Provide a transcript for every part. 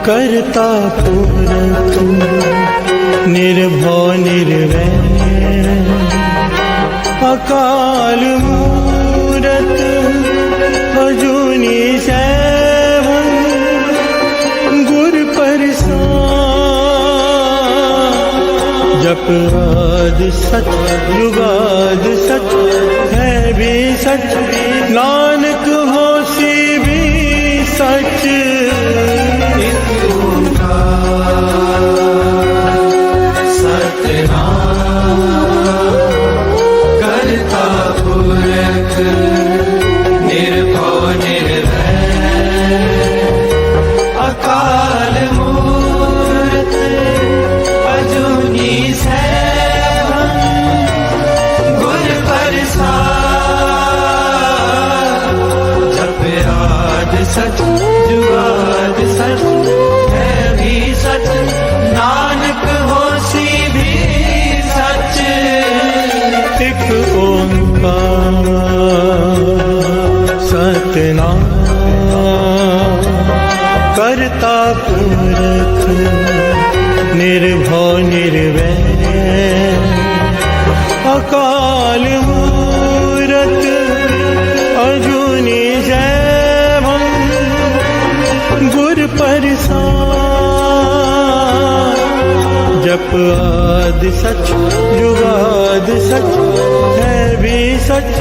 करता पुरख निर्भव निर्वैर अकाल मूरत अजूनी सैभं गुर प्रसाद जप आद सच जुगाद सच है भी सच नानक होसी भी सच करता पुरख निर्भव निर्वैर अकाल मूरत अजूनी सैभं गुर प्रसाद जप आद सच जुगाद सच है भी सच नानक होसी भी सच। एक ओंकार सतनाम करता पुरख निर्भव निर्वैर अकाल मूरत अजूनी सैभं गुर प्रसाद जप आद सच जुगाद सच है भी सच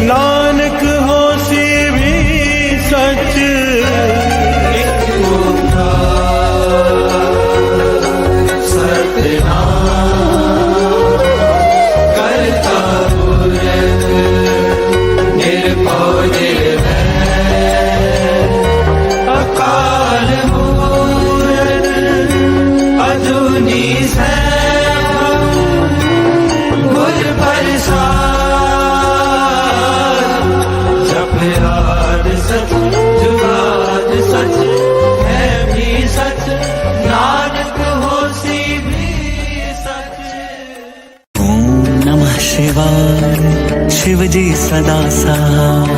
नानक होसी भी सच। एक ओंकार सतनाम करता पुरख निर्भव निर्वैर अकाल मूरत अजूनी सैभं गुर प्रसाद जप आद सच जुगाद सच है भी सच नानक होसी भी सच। ओम नमः शिवाय शिव जी सदा सहाय।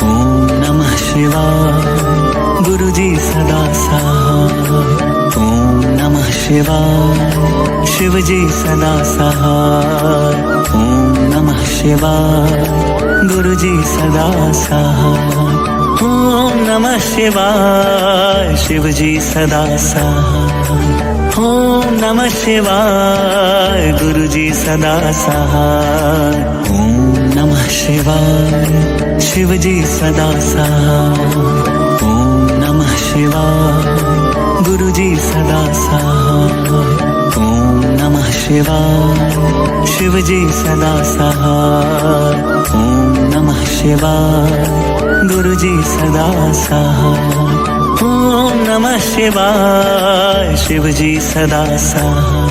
ओम नमः शिवाय गुरु जी सदा सहाय। ओम नमः शिवाय शिव जी सदा सहाय। ओम नमः शिवाय गुरु जी सदा सहाय। ओम नमः शिवाय शिव जी सदा सहाय। ओम नमः शिवाय गुरु जी सदा सहाय। ओम नमः शिवाय शिव जी सदा सहाय। ओम नमः शिवाय गुरु जी सदा सहाय। ओम नमः शिवाय शिव जी सदा सहाय। ओम नमः शिवाय गुरु जी सदा सहाय। ओम नमः शिवाय शिव जी सदा सहाय।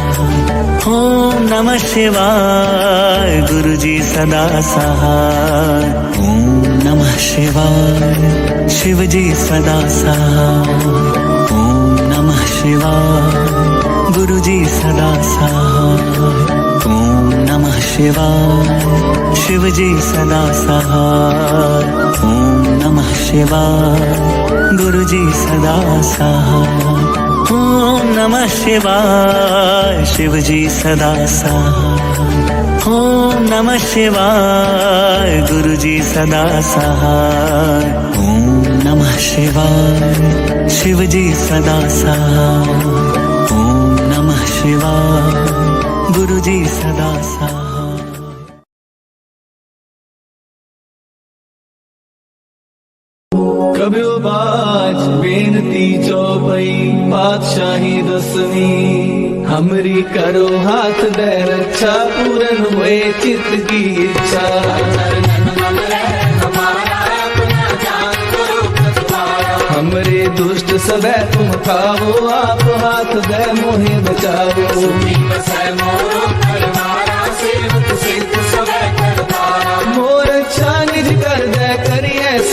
ओम नमः शिवाय गुरु जी सदा सहाय। ओम नमः शिवाय शिव जी सदा सहाय। ओम नमः शिवाय गुरु जी सदा सहाय। ओम नमः शिवाय शिव जी सदा सहाय। ओम नमः शिवाय गुरु जी सदा सहाय। ओम नमः शिवाय शिव जी सदा सहाय। ओम नमः शिवाय गुरु जी सदा सहाय। ओम नमः शिवाय शिव जी सदा सहाय। ओम नमः शिवाय गुरु जी सदा सहाय। कब्यो बाज बेनती चौपई पातशाही दसवीं हमरी करो हाथ दे रक्षा पूरन हुए चित्त की इच्छा। हमरे दुष्ट सदै तुम खाओ आप हाथ दे मोहे बचाओ। मोर छानी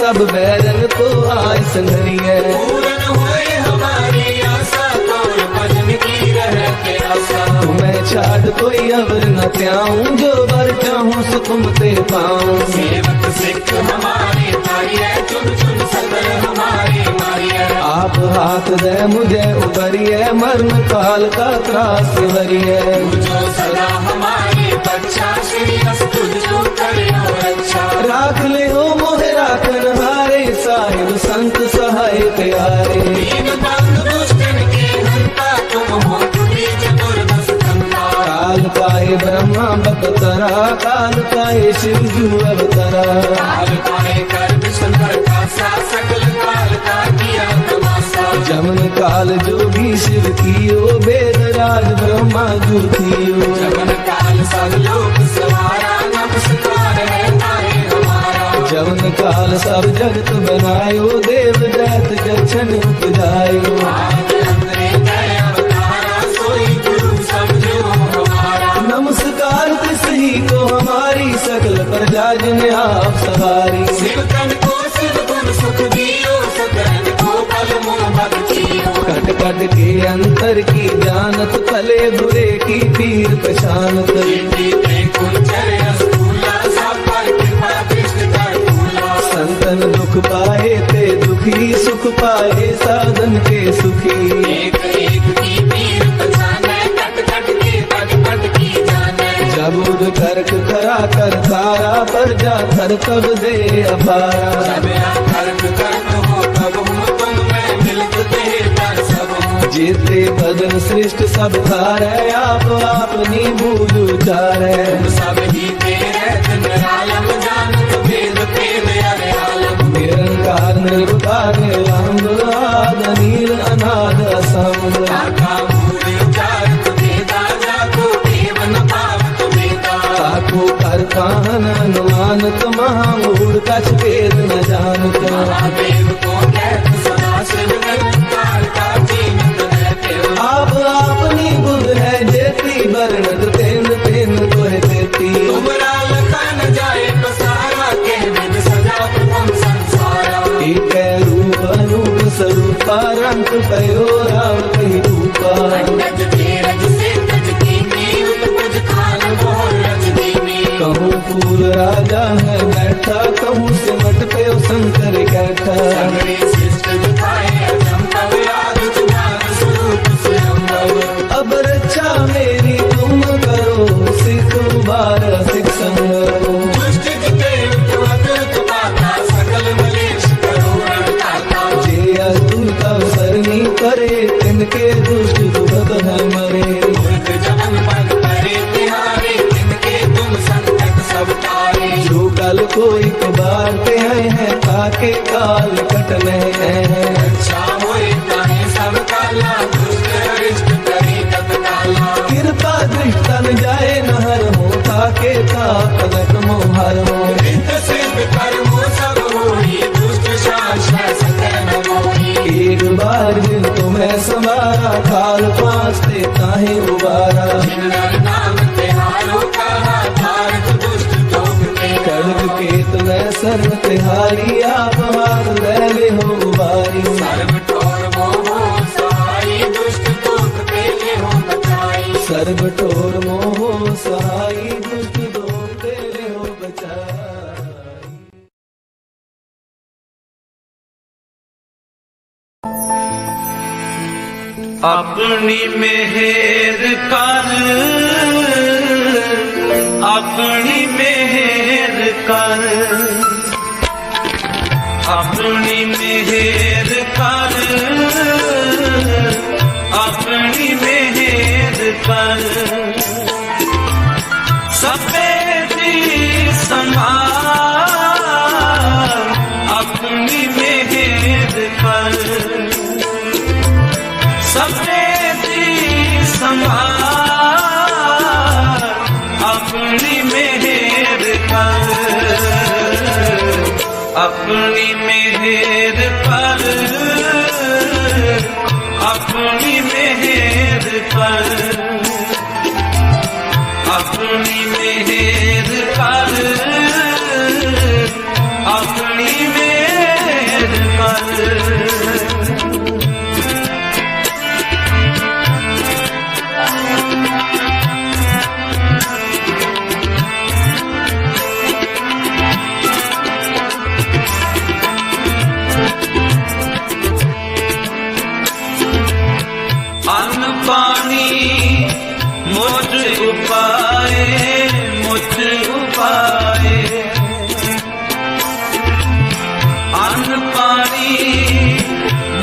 सब बैरन को आय संघरिए। पूर्ण होए हमारी आशा, तोर भजन की रहते आशा। तुम्हें छाड़ कोई अवर न त्याऊं, जो बर चाहूं सो तुम ते पाऊं। सेवक सिख हमारे तारिये, चुन चुन सकल हमारे मारिये। आप हाथ दे मुझे उबरिए, मरण काल का त्रास वरिए। जो सदा हमारी बच्चा, श्री हस तुझको करियो रक्षा। राख ले हो मोहे राखन हारे, साहिब संत सहाय प्यारे। दीन बंधु दुष्टन के हंता, तुम हो तुझी चतुर्दश कंता। काल पाए ब्रह्मा बपतरा, काल पाए शिव जू अवतरा। काल पाए कर विष्णु का सा, सकल काल का किया तमाशा। जमन काल जोगी शिव कियो, वेद राज ब्रह्मा जू थियो। जमन काल सब लोक सवारा, नमस्कार है तारे हमारा। जमन काल सब जगत बनायो, देव दैत जक्षण उपजायो। आप अंतरे गए अवतारा, सोई गुरु समझो हमारा। नमस्कार तिसही को हमारी, सकल प्रजा जिन आप सवारी। शिव तन को शिव गुण सुख दियो, सकल को पल मोह भक्तियो। कट कट के अंतर की जानत, भले बुरे की पीर पहचानत। दीदी पे कुंचर रसगुल्ला, सब पर कृपा दृष्टि कर फूला। संतन दुख पाए ते दुखी, सुख पाए साधन के सुखी। एक एक की पीर पहचाने, कट कट के पट पट की जाने। जबूद कर्क करा कर तारा, पर जा थर कब दे अपारा। जब कर्क कर्क हो तब हो, तुम मैं मिलते कर सब हो। जेते भजन श्रेष्ठ सब धारे, आप अपनी बूझ उचारे। तुम सब ही तेरे दिन आलम, जानत वेद वेद अरे आलम। निरंकार निर्विकार निरंग, आद नील अनाद असंग। आका मूल उचारत वेदा, जाको देव न पावत वेदा। ताको कर काहन अनुमानत, महामूढ़ कछ वेद न जानत। महादेव को कहत सदा शिव, निरंकार का जीवित रहते हो। आप अपनी बुध है जेती, वर्णत तेन तेन तोहे देती। तुमरा लखा न जाए पसारा, के विद सजा प्रथम संसारा। एक रूप अनूप स्वरूपा, रंग पयो राम कही रूपा। गज धीरज से गज कीनी, उत्पज खान मोर रजनीनी। कहूँ फूल राजा है बैठा, कहूँ सिमट पे शंकर कैठा। सगरे शिष्ट दिखाए अचंभव, याद तुम्हारा स्वरूप स्वयंभव। अब रक्षा मेरी तुम करो, सिख बार सिख संगरो। दुष्ट जिते अतुत पाता, सकल मलेश करो रड़काता। जे अतुल अवसरनी करे, तिनके दुष्ट दुखद है मरे। मूर्ख जमन पद परे तिहारे, तिनके तुम संकट सब तारे। जो कल को एक बार पे हैं, ताके काल कटने हैं। अच्छा होए ताहे सब काला, दुष्ट अरिष्ट करे तत्काला। कृपा दृष्टन जाए नहर हो, ताके ताकत मोहर हो। रिद्ध सिद्ध कर्मो सब होई, दुष्ट शासन सकल न मोही। एक बार जिन तुम्हें समारा, काल पासते ताहे उबारा। जिन नर नाम तिहारो कहा, भारत दुष्ट लोक के खड्ग केत में सर्व तिहारी, आप हाथ ले हो उबारी। सर्व ठोर मोहो सहाई, दुष्ट लोक के ले हो बचाई। सर्व ठोर मोह सहाई, दुष्ट दोष तेरे हो बचाई। अपनी मेहर कर, अपनी मेहर कर, अपनी मेहर कर, अपनी मेहर कर। सफेदी संभाल, अपनी मेहर कर। सफेदी संभाल, अपनी मेहर कर, अपनी मेहर कर, अपनी मेहर कर, अपनी मेहर कर, अपनी मेहर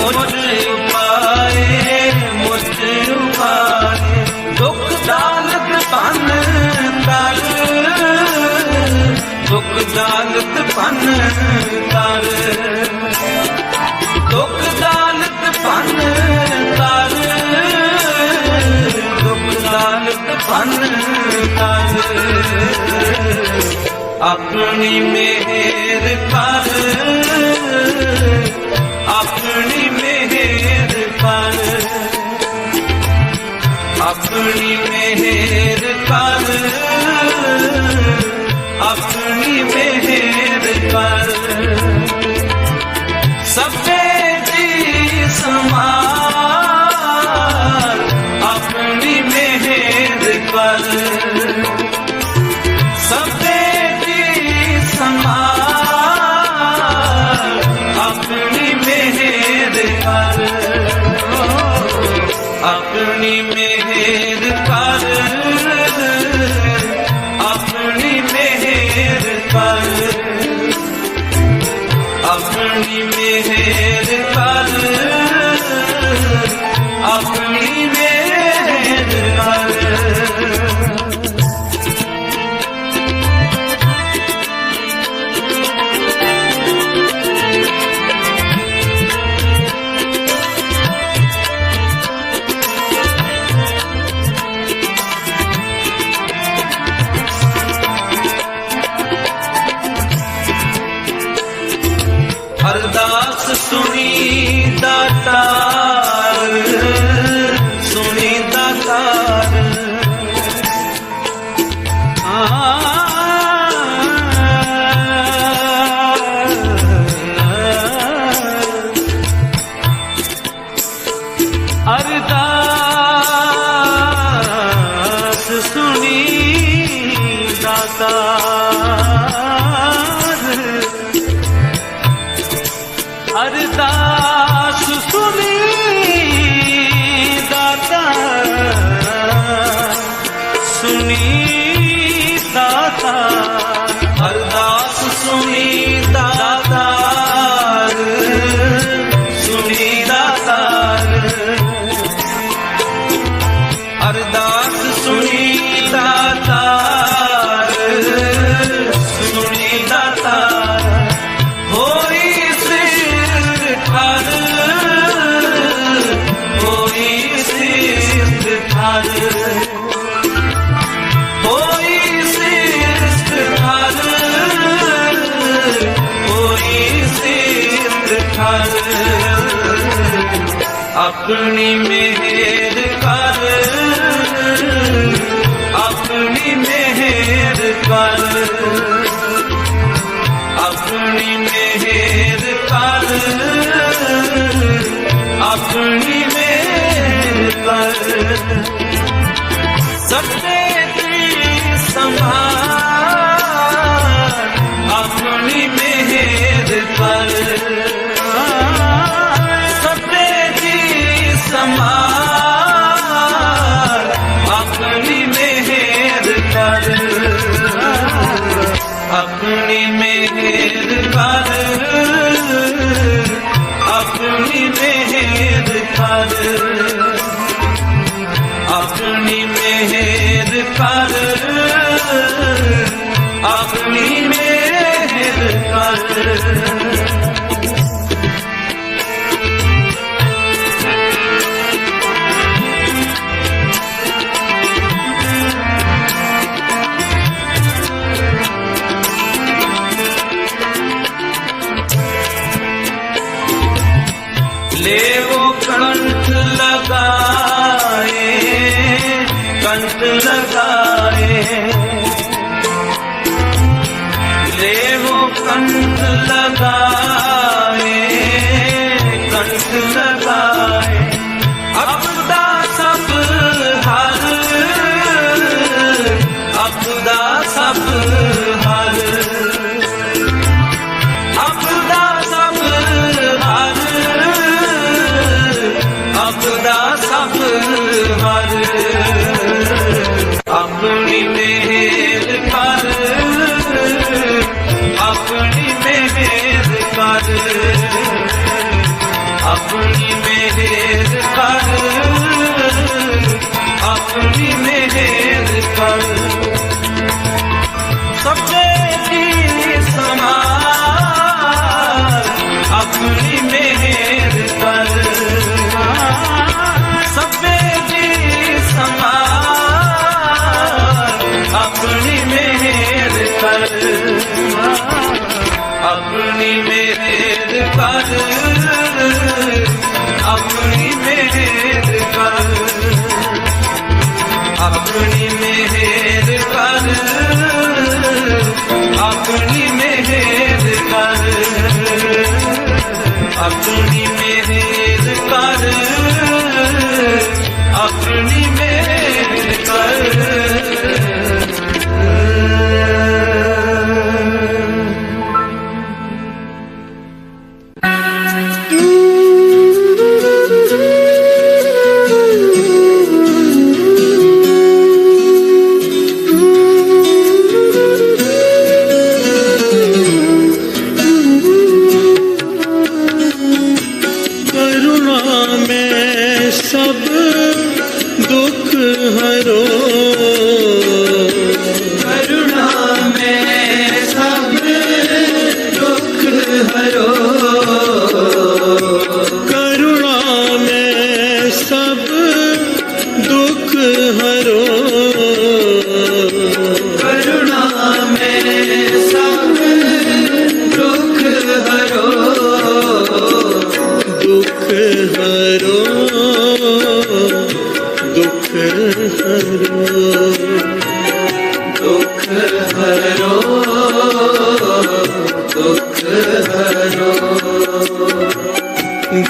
मुझ उपाए दुख दालत पन कर दुख दालत पन कर दुख दालत पन कर दुख दालत पन कर अपनी मेहर कर अपनी मेहर कर अपनी मेहर कर अपनी मेहर कर सबे जी समार अपनी मेहर कर सबे जी समार अपनी मेहर कर अपनी मेहर कर अपनी मेहर कर अपनी मेहर कर अपनी मेहर कर अरदास सुनी दातार सुनी दातार अरदास सुनी दातार अरदास सुनी दाता सुनी दाता अरदास सुनी दाता सुनी दाता अरदास सुनी दाता सुनी दाता अपनी मेहर कर अपनी मेहर कर अपनी मेहर कर अपनी मेहर कर सबसे संभाल अपनी मेहर कर समार अपनी मेहर कर अपनी मेहर कर अपनी मेहर कर अपनी मेहर कर अपनी मेहर कर ले वो कंठ लगाए कंठ लगाए ले वो कंठ लगाए कंठ लगाए अपदा सब हर अपदा सब हर अपदा सब हर अपदा सब हर अपनी मेहर कर अपनी मेहर कर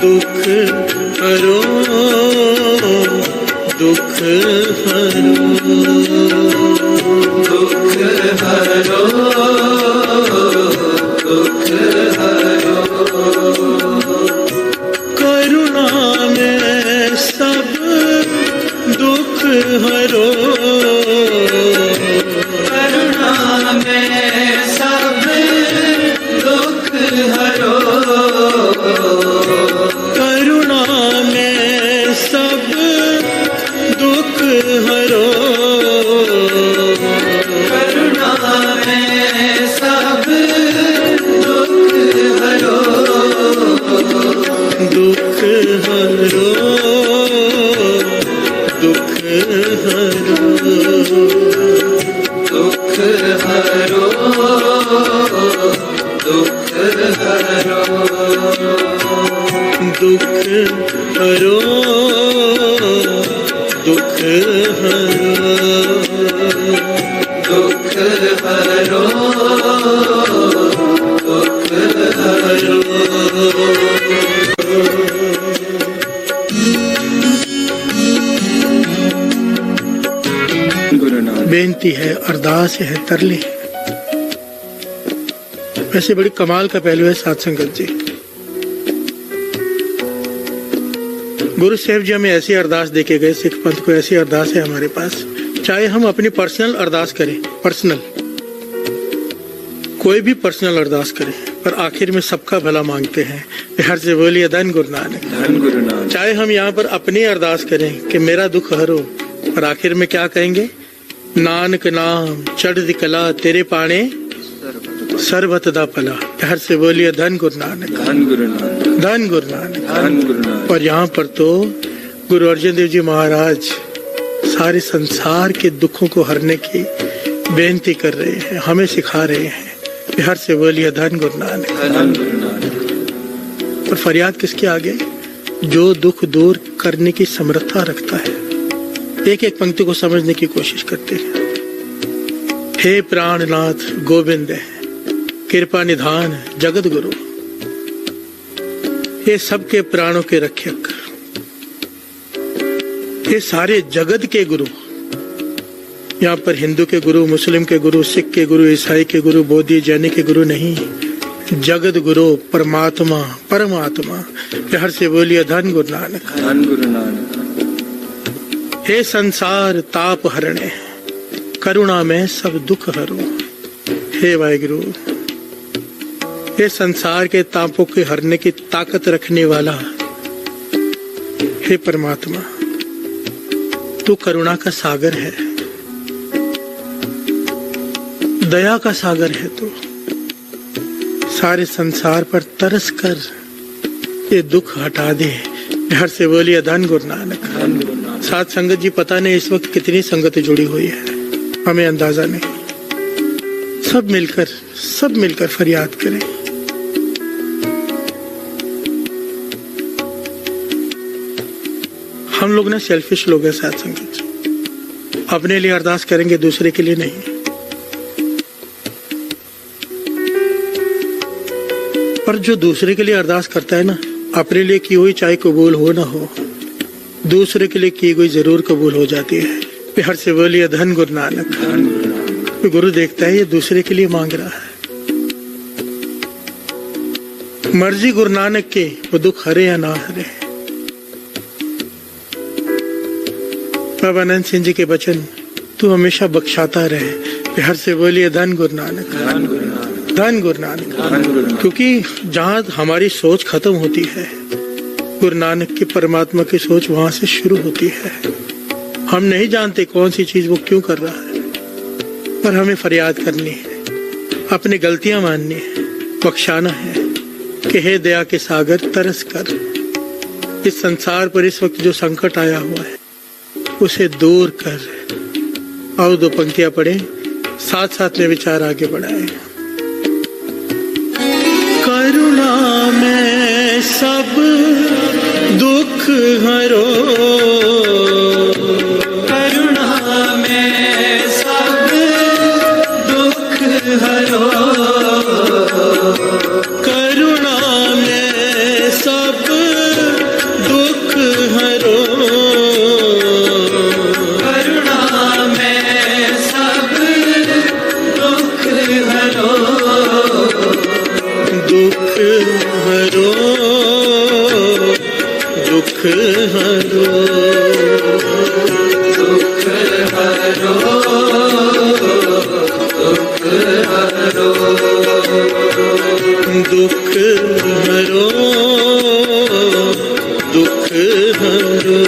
दुख हरो दुख हरो दुख हरो दुख हरो करुणा में सब दुख हरो करुणा में सब दुख हरो करुणा में सब दुख हरो करुणा में सब दुख हरो दुख हरो दुख हरो दुख हरो दुख हरो दुख हरो दुख हरो दुख हरो दुख हरो बेनती है, अरदास है, तरले। वैसे बड़ी कमाल का पहलू है साध संगत जी। गुरु साहिब जी हमें ऐसी अरदास देके गए, सिख पंथ को ऐसी अरदास है हमारे पास। चाहे हम अपनी पर्सनल अरदास करें, पर्सनल कोई भी पर्सनल अरदास करें, पर आखिर में सबका भला मांगते हैं। बिहार से बोलिए धन गुरु नानक, धन गुरु नानक। चाहे हम यहाँ पर अपनी अरदास करें कि मेरा दुख हरो, पर आखिर में क्या कहेंगे? नानक नाम चढ़ कला तेरे पाने सर्वत दा पला। बिहार से बोलिए धन गुरु नानक, धन गुरु नानक, धन गुरु नानक, धन गुरु नानक। और यहाँ पर तो गुरु अर्जन देव जी महाराज सारे संसार के दुखों को हरने की बेनती कर रहे हैं, हमें सिखा रहे हैं। बिहार से बोलिए धन गुरु नानक, धन गुरु नानक। और फरियाद किसके आगे? जो दुख दूर करने की समर्था रखता है। एक एक पंक्ति को समझने की कोशिश करते हैं। हे प्राणनाथ गोविंद कृपा निधान जगत गुरु, ये सबके प्राणों के रक्षक, ये सारे जगत के गुरु। यहाँ पर हिंदू के गुरु, मुस्लिम के गुरु, सिख के गुरु, ईसाई के गुरु, बौद्ध जैन के गुरु नहीं, जगत गुरु परमात्मा परमात्मा। बिहार से बोलिए धन गुरु नानक, धन गुरु नानक। हे संसार ताप हरणे करुणा में सब दुख हरो। हे वाहिगुरु, हे संसार के तापों के हरने की ताकत रखने वाला, हे परमात्मा, तू करुणा का सागर है, दया का सागर है। तू सारे संसार पर तरस कर ये दुख हटा दे। बिहार से बोलिए धन गुरु नानक। साथ संगत जी, पता नहीं इस वक्त कितनी संगतें जुड़ी हुई है, हमें अंदाजा नहीं। सब मिलकर फरियाद करें। हम लोग ना सेल्फिश लोग हैं साथ संगत जी, अपने लिए अरदास करेंगे, दूसरे के लिए नहीं। पर जो दूसरे के लिए अरदास करता है ना, अपने लिए की हुई चाहे कबूल हो ना हो, दूसरे के लिए की हुई जरूर कबूल हो जाती है। बिहार से बोलिए धन गुरु नानक। गुरु देखता है ये दूसरे के लिए मांग रहा है। मर्जी गुरु नानक के, वो दुख हरे या ना हरे। बाबा आनंद सिंह जी के वचन, तू हमेशा बख्शाता रहे। बिहार से बोलिए धन गुरु नानक, धन गुरु नानक। क्योंकि जहाँ हमारी सोच खत्म होती है, गुरु नानक की परमात्मा की सोच वहां से शुरू होती है। हम नहीं जानते कौन सी चीज वो क्यों कर रहा है, पर हमें फरियाद करनी है, अपनी गलतियां माननी है, बख्शाना है कि हे दया के सागर तरस कर, इस संसार पर इस वक्त जो संकट आया हुआ है उसे दूर कर। और दो पंक्तियां पढ़े, साथ साथ में विचार आगे बढ़ाए। करुणा में सब दुख हरो, करुणा में सब दुख हरो, करुणा में सब हरो दुख हरो दुख हरो दुख हरो दुख हरो हरो दुख हरो।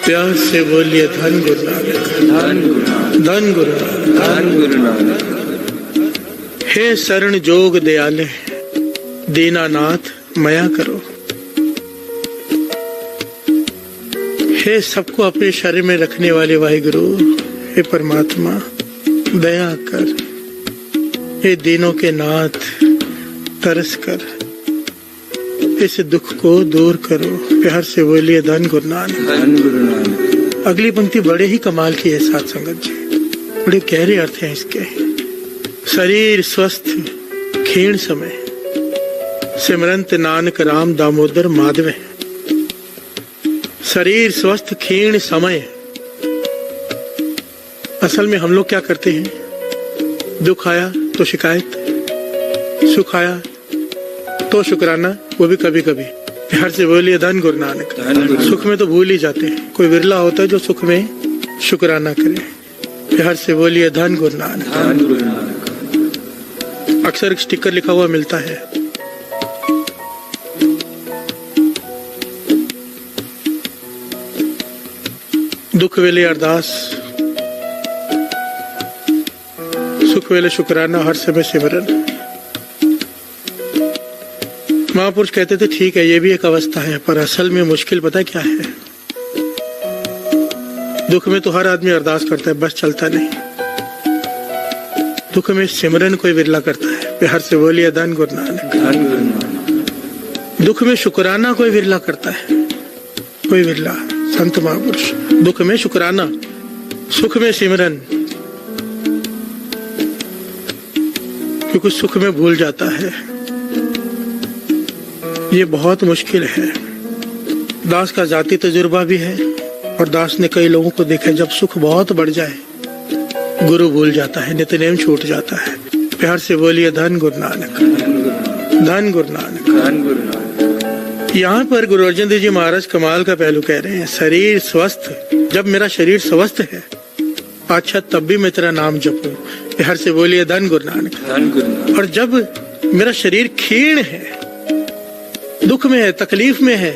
प्यार से बोलिए धन गुरु नानक, धन गुरु नानक, धन गुरु नानक। धन गुरु नानक। हे शरण जोग दयाले दीनानाथ मया करो। हे सबको अपने शरीर में रखने वाले वाहिगुरु, हे परमात्मा दया कर। हे दीनों के नाथ तरस कर, इस दुख को दूर करो। प्यार से बोलिए धन गुरु नानक, धन गुरु नानक। अगली पंक्ति बड़े ही कमाल की है साथ संगत जी, बड़े गहरे अर्थ हैं इसके। शरीर स्वस्थ क्षीण समय सिमरंत नानक राम दामोदर माधव। शरीर स्वस्थ क्षीण समय, असल में हम लोग क्या करते हैं, दुख आया तो शिकायत, सुख आया तो शुक्राना, वो भी कभी कभी। प्यार से बोलिए धन गुरु नानक। सुख में तो भूल ही जाते हैं, कोई विरला होता है जो सुख में शुक्राना करे। प्यार से बोलिए धन गुरु नानक, धन गुरु नानक। अक्सर एक स्टिकर लिखा हुआ मिलता है, दुख वेले अरदास सुख वेले शुक्राना हर समय सिमरन। महापुरुष कहते थे ठीक है ये भी एक अवस्था है, पर असल में मुश्किल पता क्या है, दुख में तो हर आदमी अरदास करता है, बस चलता नहीं। दुख में सिमरन कोई विरला करता है। प्यार से बोलिए धन गुरु नानक, धन गुरु नानक। दुख में शुक्राना कोई विरला करता है, कोई विरला संत महापुरुष। दुख में शुक्राना, सुख में सिमरन, क्योंकि सुख में भूल जाता है। ये बहुत मुश्किल है। दास का जाति तजुर्बा भी है, और दास ने कई लोगों को देखा जब सुख बहुत बढ़ जाए गुरु भूल जाता है, नित्यनेम छूट जाता है। प्यार से बोलिए धन गुरु नानक, धन गुरु नानक, धन गुरु नानक। यहाँ पर गुरु अर्जन देव जी महाराज कमाल का पहलू कह रहे हैं। शरीर स्वस्थ, जब मेरा शरीर स्वस्थ है अच्छा तब भी मैं तेरा नाम जपूं। प्यार से बोलिए धन गुरु नानक, धन गुरु नानक। और जब मेरा शरीर क्षीण है, दुख में है, तकलीफ में है,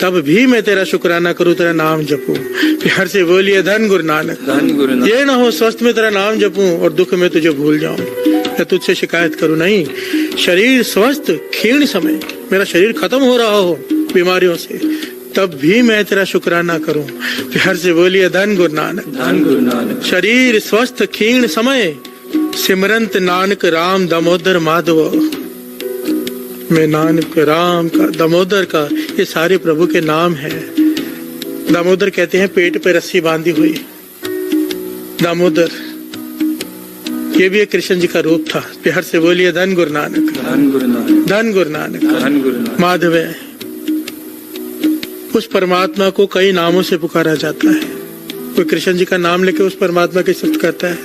तब भी मैं तेरा शुक्राना करूं, तेरा नाम जपूं। प्यार से बोलिए धन गुरु नानक, धन गुरु नानक। ये ना हो स्वस्थ में तेरा नाम जपूं और दुख में तुझे भूल जाऊं या तुझसे शिकायत करूं। नहीं, शरीर स्वस्थ क्षीण समय, मेरा शरीर खत्म हो रहा हो बीमारियों से, तब भी मैं तेरा शुक्राना करूं। प्यार से बोलिए धन गुरु नानक, धन गुरु नानक। शरीर स्वस्थ क्षीण समय सिमरंत नानक राम दामोदर माधव। मैं नानक राम का, दामोदर का, ये सारे प्रभु के नाम हैं। दामोदर कहते हैं पेट पे रस्सी बांधी हुई, दामोदर ये भी एक कृष्ण जी का रूप था। प्यार से बोलिए धन गुरु नानक, धन गुरु नानक। धन गुरु नानक। धन गुरु नानक। माधव है, उस परमात्मा को कई नामों से पुकारा जाता है। कोई कृष्ण जी का नाम लेकर उस परमात्मा की सिफत करता है,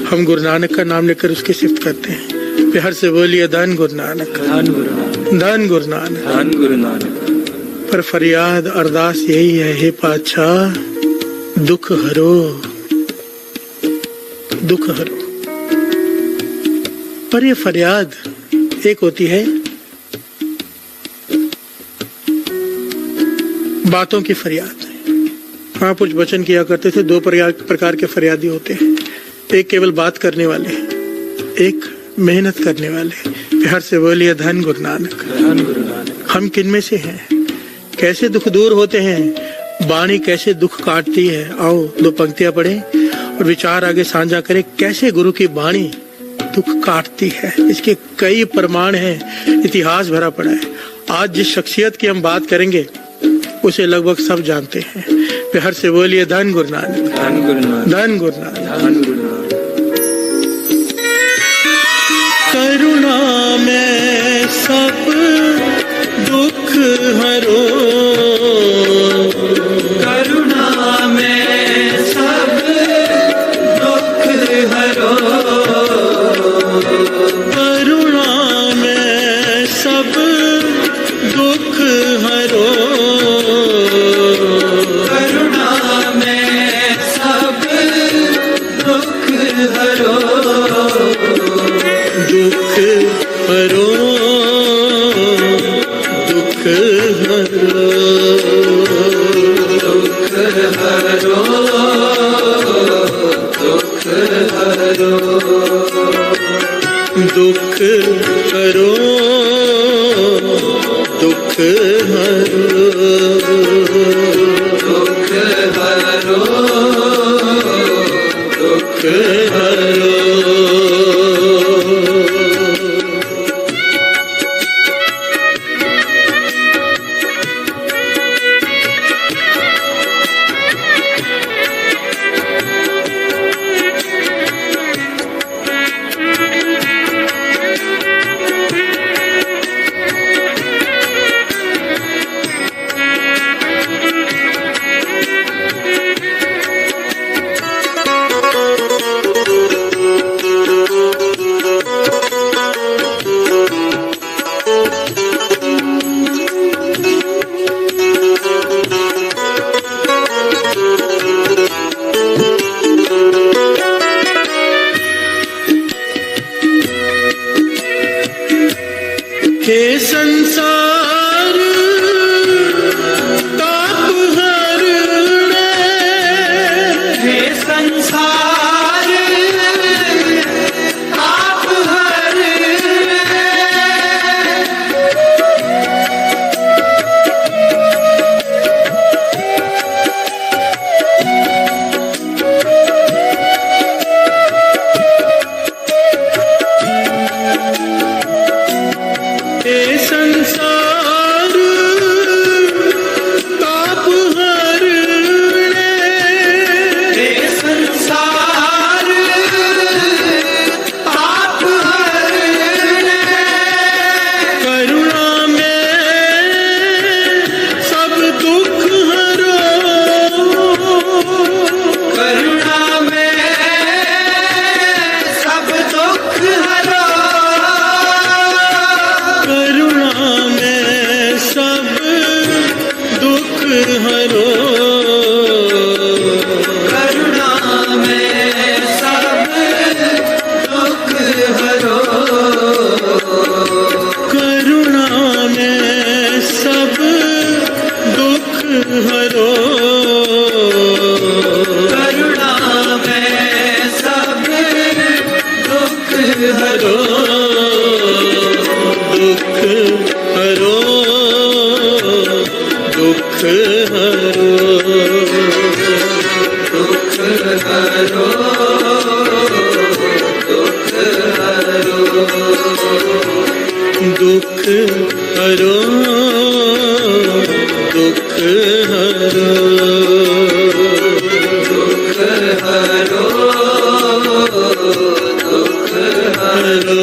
हम गुरु नानक का नाम लेकर उसकी सिफत करते हैं। प्यार से बोलिए धन गुरु नानक, धन गुरु नानक। धन गुरु नानक। धन गुरु नानक। पर फरियाद अरदास यही है, हे पातशाह दुख हरो, दुख हरो। पर ये फरियाद एक होती है बातों की फरियाद। हाँ, कुछ वचन किया करते थे, दो प्रकार के फरियादी होते हैं, एक केवल बात करने वाले, एक मेहनत करने वाले। प्यार से बोलिए धन गुरु नानक, धन गुरु नानक। हम किन में से हैं, कैसे दुख दूर होते हैं, वाणी कैसे दुख काटती है। आओ दो पंक्तियां पढ़ें और विचार आगे साझा करें, कैसे गुरु की वाणी दुख काटती है। इसके कई प्रमाण हैं, इतिहास भरा पड़ा है। आज जिस शख्सियत की हम बात करेंगे उसे लगभग सब जानते हैं। प्यार से बोलिए धन गुरु नानक, धन गुरु नानक। धन गुरु नानक। धन गुरु नानक। करुणा में सब दुख हरो, करुणा में सब दुख दुख हरो दुख हरो दुख हरो दुख हरो दुख हरो दुख हरो हे संसार ताप हरणे हे संसार ताप हरणे हे संसार ताप हरणे हे संसार ताप हरणे करुणा में सब दुख हरो करुणा में सब दुख हरो करुणा में सब दुख हरो करुणा में सब दुख हरो करुणा में सब दुख हरो करुणा में सब दुख हरो दुख हरो दुख हरो दुख हरो दुख हरो दुख हरो दुख हरो दुख हरो हरो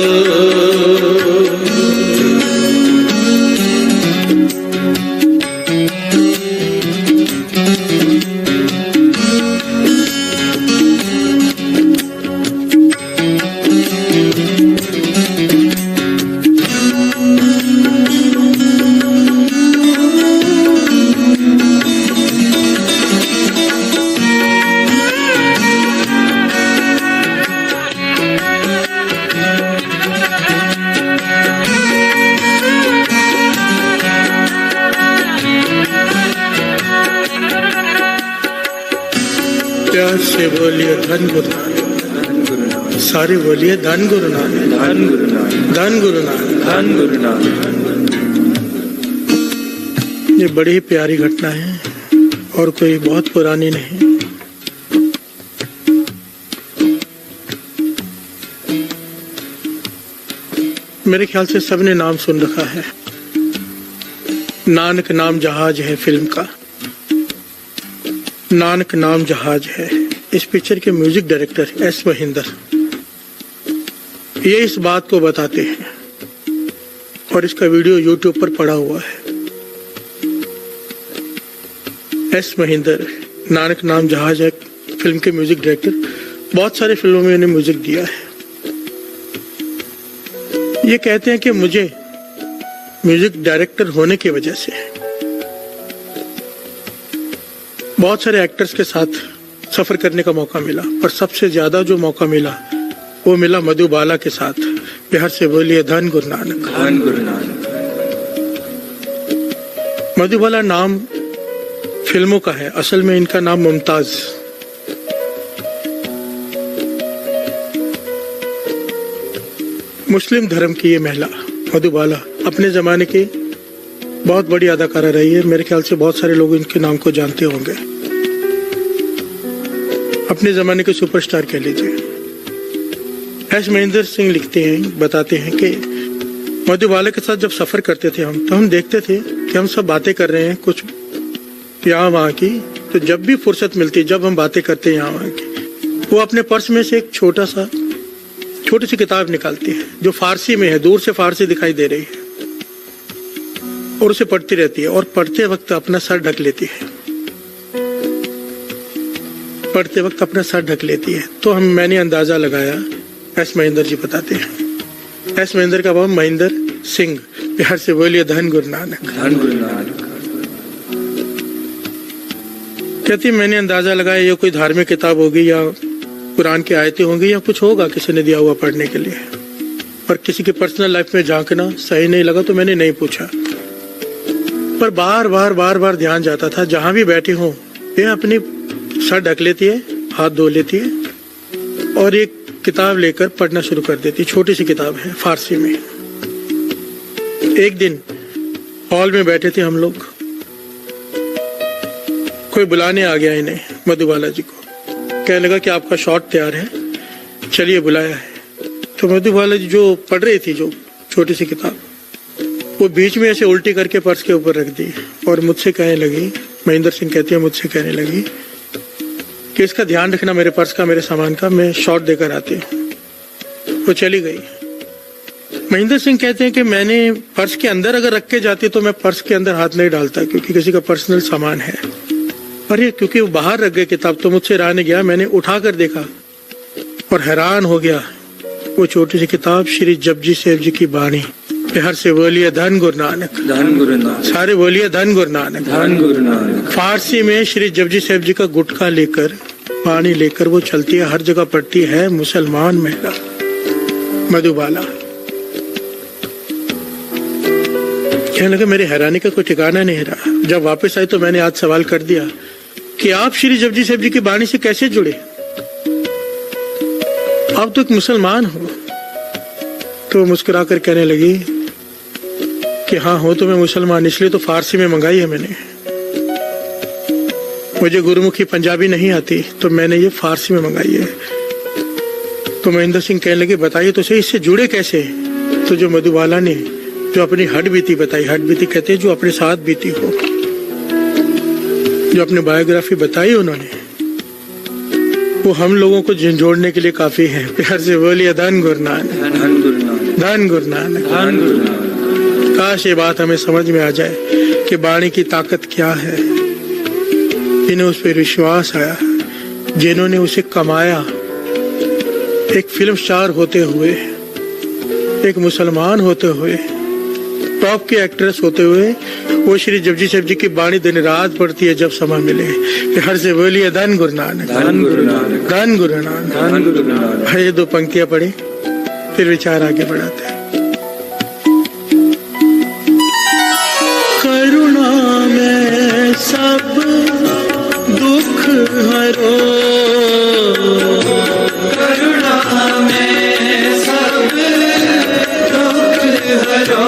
प्यार से बोलिए धन गुरु नानक, सारे बोलिए धन गुरु नानक, धन गुरु नानक, धन गुरु नानक। धन गुरु नानक। ये बड़ी ही प्यारी घटना है और कोई बहुत पुरानी नहीं। मेरे ख्याल से सबने नाम सुन रखा है। नानक नाम जहाज है फिल्म का, नानक नाम जहाज है। इस पिक्चर के म्यूजिक डायरेक्टर एस महेंद्र ये इस बात को बताते हैं और इसका वीडियो यूट्यूब पर पड़ा हुआ है। एस महेंद्र नानक नाम जहाज है फिल्म के म्यूजिक डायरेक्टर, बहुत सारे फिल्मों में इन्हें म्यूजिक दिया है। ये कहते हैं कि मुझे म्यूजिक डायरेक्टर होने की वजह से बहुत सारे एक्टर्स के साथ सफर करने का मौका मिला, पर सबसे ज्यादा जो मौका मिला वो मिला मधुबाला के साथ। बिहार से बोलिए धन गुरु नानक। धन गुरु नानक। मधुबाला नाम फिल्मों का है, असल में इनका नाम मुमताज। मुस्लिम धर्म की ये महिला मधुबाला अपने जमाने की बहुत बड़ी अदाकारा रही है। मेरे ख्याल से बहुत सारे लोग इनके नाम को जानते होंगे। अपने जमाने के सुपरस्टार कह लीजिए। एस महेंद्र सिंह लिखते हैं, बताते हैं कि मधुबाला के साथ जब सफर करते थे हम, तो हम देखते थे कि हम सब बातें कर रहे हैं कुछ यहाँ वहाँ की। तो जब भी फुर्सत मिलती, जब हम बातें करते हैं यहाँ वहाँ की, वो अपने पर्स में से एक छोटी सी किताब निकालती है जो फारसी में है, दूर से फारसी दिखाई दे रही है, और उसे पढ़ती रहती है। और पढ़ते वक्त अपना सर ढक लेती है, पढ़ते वक्त अपना सर ढक लेती है। तो मैंने अंदाजा लगाया, एस महेंद्र जी बताते हैं। एस महेंद्र का नाम महेंद्र सिंह, बिहार से बोलिए धन गुरु नानक। धन गुरु नानक। कहती मैंने अंदाजा लगाया ये कोई धार्मिक किताब होगी या कुरान की आयतें होंगी या कुछ होगा किसी ने दिया हुआ पढ़ने के लिए। पर किसी की पर्सनल लाइफ में झांकना सही नहीं लगा, तो मैंने नहीं पूछा। पर बार बार ध्यान जाता था, जहां भी बैठी हूँ ये अपनी सर ढक लेती है, हाथ धो लेती है और एक किताब लेकर पढ़ना शुरू कर देती। छोटी सी किताब है फारसी में। एक दिन हॉल में बैठे थे हम लोग, कोई बुलाने आ गया इन्हें, मधुबाला जी को। कहने लगा कि आपका शॉट तैयार है, चलिए बुलाया है। तो मधुबाला जी जो पढ़ रही थी, जो छोटी सी किताब, वो बीच में ऐसे उल्टी करके पर्स के ऊपर रख दी और मुझसे कहने लगी, महेंद्र सिंह कहती है, मुझसे कहने लगी कि इसका ध्यान रखना, मेरे पर्स का, मेरे सामान का, मैं शॉट देकर आती हूँ। वो चली गई। महेंद्र सिंह कहते हैं कि मैंने पर्स के अंदर अगर रख के जाती तो मैं पर्स के अंदर हाथ नहीं डालता, क्योंकि किसी का पर्सनल सामान है। पर ये क्योंकि वो बाहर रख गए किताब, तो मुझसे रहा नहीं गया। मैंने उठा कर देखा और हैरान हो गया। वो छोटी सी किताब श्री जपजी साहिब जी की बाणी। बिहार से बोलिए धन गुरु नानक। धन गुरु नानक। सारे बोलिए धन गुरु नानक। धन गुरु नानक। फारसी में श्री जपजी साहिब जी का गुटखा लेकर, पानी लेकर वो चलती है, हर जगह पढ़ती है। मुसलमान महिला मधुबाला। कहने लगे मेरी हैरानी का कोई ठिकाना नहीं रहा। जब वापस आई तो मैंने आज सवाल कर दिया कि आप श्री जपजी साहिब जी की बाणी से कैसे जुड़े, आप तो एक मुसलमान हो। तो मुस्कुराकर कहने लगी कि हाँ हो तो मैं मुसलमान, इसलिए तो फारसी में मंगाई है मैंने। मुझे गुरुमुखी पंजाबी नहीं आती, तो मैंने ये फारसी में मंगाई है। तो महेंद्र सिंह कहने लगे बताइए तो सही, इससे जुड़े कैसे। तो जो मधुबाला ने जो अपनी हड बीती बताई, हड बीती कहते हैं जो अपने साथ बीती हो, जो अपनी बायोग्राफी बताई उन्होंने, वो हम लोगों को जोड़ने के लिए काफी है। प्यार से बोलिए धन गुरु नानक। धन गुरु नानक। धन गुरु नानक। धन गुरु नानक। काश ये बात हमें समझ में आ जाए कि बाणी की ताकत क्या है। जिन्हें उस पर विश्वास आया, जिन्होंने उसे कमाया, एक फिल्म स्टार होते हुए, एक मुसलमान होते हुए, टॉप की एक्ट्रेस होते हुए, वो श्री जपजी साहिब जी की बाणी दिन रात पढ़ती है जब समय मिले। हर से बोलिए धन गुरु नानक। धन गुरु नानक। धन गुरु नानक। धन गुरु नानक। ये दो पंक्तियां पढ़ी, फिर विचार आगे बढ़ाते हैं। करुणा में सब दुख हरो, करुणा में सब दुख हरो,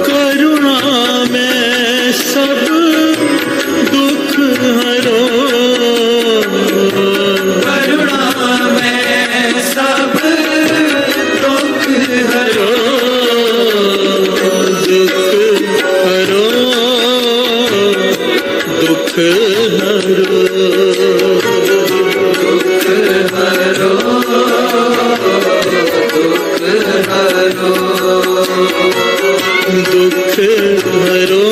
करुणा में सब दुख हरो, करुणा में सब दुख हरो, दुख हरो, दुख हरो, दुख हरो,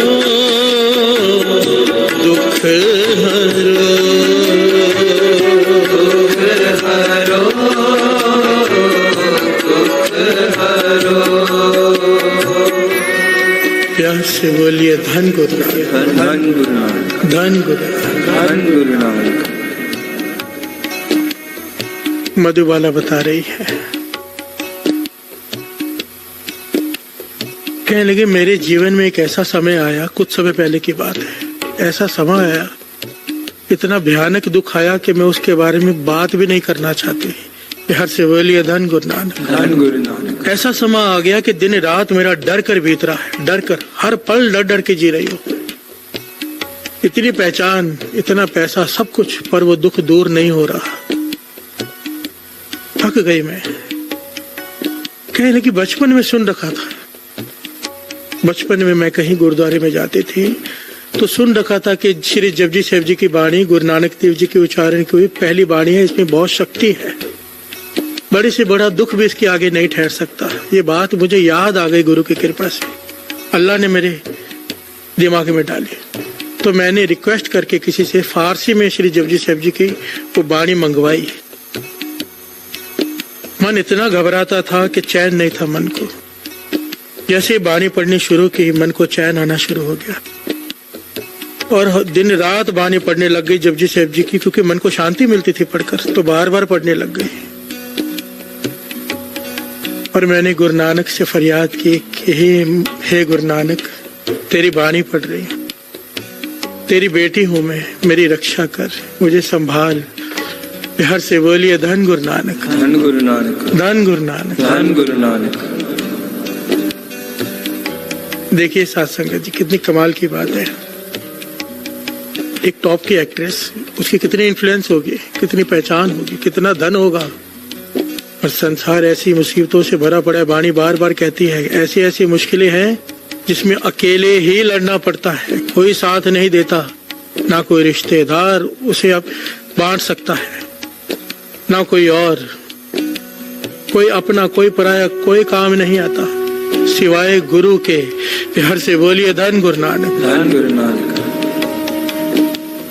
दुख हरो, प्यार से बोलिए धन गुरु नानक। धन गुरु नानक। धन गुरु नानक। धन गुरु नानक। मधुबाला बता रही है कहने लगे मेरे जीवन में एक ऐसा समय आया, कुछ समय पहले की बात है, ऐसा समय आया, इतना भयानक दुख आया कि मैं उसके बारे में बात भी नहीं करना चाहती। हर से बोलिए धन गुरु नानक। धन गुरु नानक। ऐसा समय आ गया कि दिन रात मेरा डर कर बीत रहा है, डर कर, हर पल डर डर के जी रही हूँ। इतनी पहचान, इतना पैसा, सब कुछ, पर वो दुख दूर नहीं हो रहा। थक गई मैं। कहने लगी बचपन में सुन रखा था, बचपन में मैं कहीं गुरुद्वारे में जाती थी तो सुन रखा था कि श्री जपजी साहिब जी की वाणी गुरु नानक देव जी के उच्चारण की हुई पहली वाणी है, इसमें बहुत शक्ति है, बड़े से बड़ा दुख भी इसके आगे नहीं ठहर सकता। ये बात मुझे याद आ गई गुरु की कृपा से, अल्लाह ने मेरे दिमाग में डाली। तो मैंने रिक्वेस्ट करके किसी से फारसी में श्री जपजी साहिब जी की वो वाणी मंगवाई। मन इतना घबराता था कि चैन नहीं था मन को। जैसे वाणी पढ़नी शुरू की, मन को चैन आना शुरू हो गया और दिन रात वाणी पढ़ने लग गई जपजी साहिब जी की, क्योंकि मन को शांति मिलती थी पढ़कर, तो बार बार पढ़ने लग गई। और मैंने गुरु नानक से फरियाद की कि हे गुरु नानक, तेरी वाणी पढ़ रही हूं, तेरी बेटी हूं मैं, मेरी रक्षा कर, मुझे संभाल। बिहार से बोलिए धन गुरु नानक। धन गुरु नानक। धन गुरु नानक। धन गुरु नानक। देखिए साथ संगत जी, कितनी कमाल की बात है। एक टॉप की एक्ट्रेस, उसकी कितनी इन्फ्लुएंस होगी, कितनी पहचान होगी, कितना धन होगा, और संसार ऐसी मुसीबतों से भरा पड़ा है। वाणी बार बार कहती है ऐसी ऐसी मुश्किलें हैं जिसमें अकेले ही लड़ना पड़ता है, कोई साथ नहीं देता, ना कोई रिश्तेदार उसे अब बांट सकता है, ना कोई और, कोई अपना, कोई पराया, कोई काम नहीं आता सिवाय गुरु के। हर से बोलिए धन गुरु नानक। धन गुरु नानक।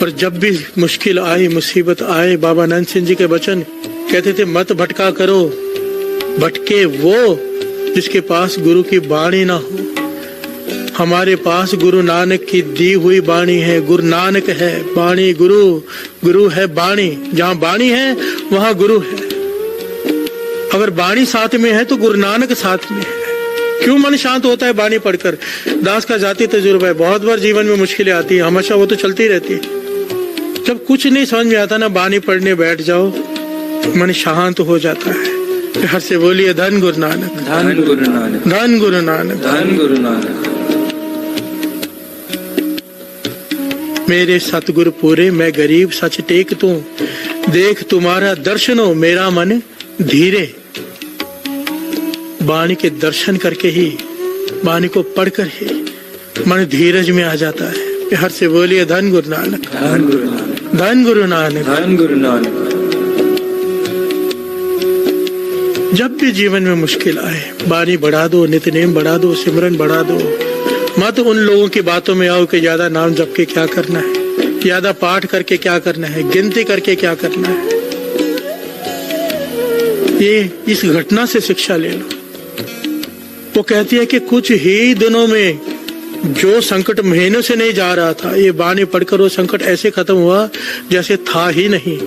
पर जब भी मुश्किल आए, मुसीबत आए, बाबा नंद सिंह जी के वचन कहते थे मत भटका करो, भटके वो जिसके पास गुरु की वाणी ना हो। हमारे पास गुरु नानक की दी हुई वाणी है, गुरु नानक है वाणी, गुरु, गुरु है वाणी। जहाँ वाणी है वहाँ गुरु है। अगर वाणी साथ में है तो गुरु नानक साथ में है। क्यों मन शांत होता है वाणी पढ़कर? दास का जाति तजुर्बा है, बहुत बार जीवन में मुश्किलें आती है, हमेशा वो तो चलती रहती है। जब कुछ नहीं समझ में आता ना, वाणी पढ़ने बैठ जाओ, मन शांत हो जाता है। हर से बोलिए धन गुरु नानक। धन गुरु नानक। धन गुरु नानक। धन गुरु नानक। मेरे सतगुरु पूरे, मैं गरीब सच टेक तू, देख तुम्हारा दर्शनो मेरा मन धीरे। वाणी के दर्शन करके ही, वाणी को पढ़कर ही मन धीरज में आ जाता है। हर से बोलिए धन गुरु नानक। धन गुरु नानक। धन गुरु नानक। धन गुरु नानक। जब भी जीवन में मुश्किल आए, वाणी बढ़ा दो, नित्यनेम बढ़ा दो, सिमरन बढ़ा दो। मत उन लोगों की बातों में आओ कि ज्यादा नाम जप के क्या करना है, ज्यादा पाठ करके क्या करना है, गिनती करके क्या करना है। ये इस घटना से शिक्षा ले लो। वो कहती है कि कुछ ही दिनों में जो संकट महीनों से नहीं जा रहा था, ये वाणी पढ़कर वो संकट ऐसे खत्म हुआ जैसे था ही नहीं।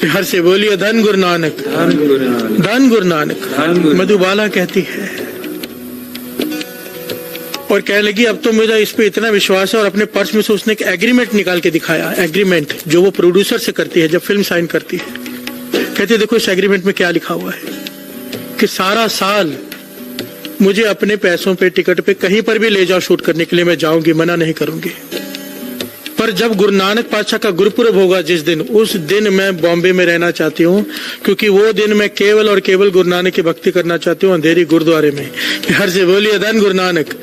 हर से बोलिए धन गुरु नानक। धन गुरु नानक। धन गुरु नानक। मधुबाला कहती है और कहने लगी अब तो मुझे इस पे इतना विश्वास है। और अपने पर्स में से उसने एक एग्रीमेंट निकाल के दिखाया, एग्रीमेंट जो वो प्रोड्यूसर से करती है जब फिल्म साइन करती है। कहती है देखो इस एग्रीमेंट में क्या लिखा हुआ है कि सारा साल मुझे अपने पैसों पे टिकट पे कहीं पर भी ले जाओ शूट करने के लिए, मैं जाऊंगी, मना नहीं करूंगी। पर जब गुरु नानक पातशाह का गुरुपुरब होगा जिस दिन, उस दिन मैं बॉम्बे में रहना चाहती हूँ, क्योंकि वो दिन मैं केवल और केवल गुरु नानक की भक्ति करना चाहती हूँ अंधेरी गुरुद्वारे में। हर से बोलिए धन गुरु नानक।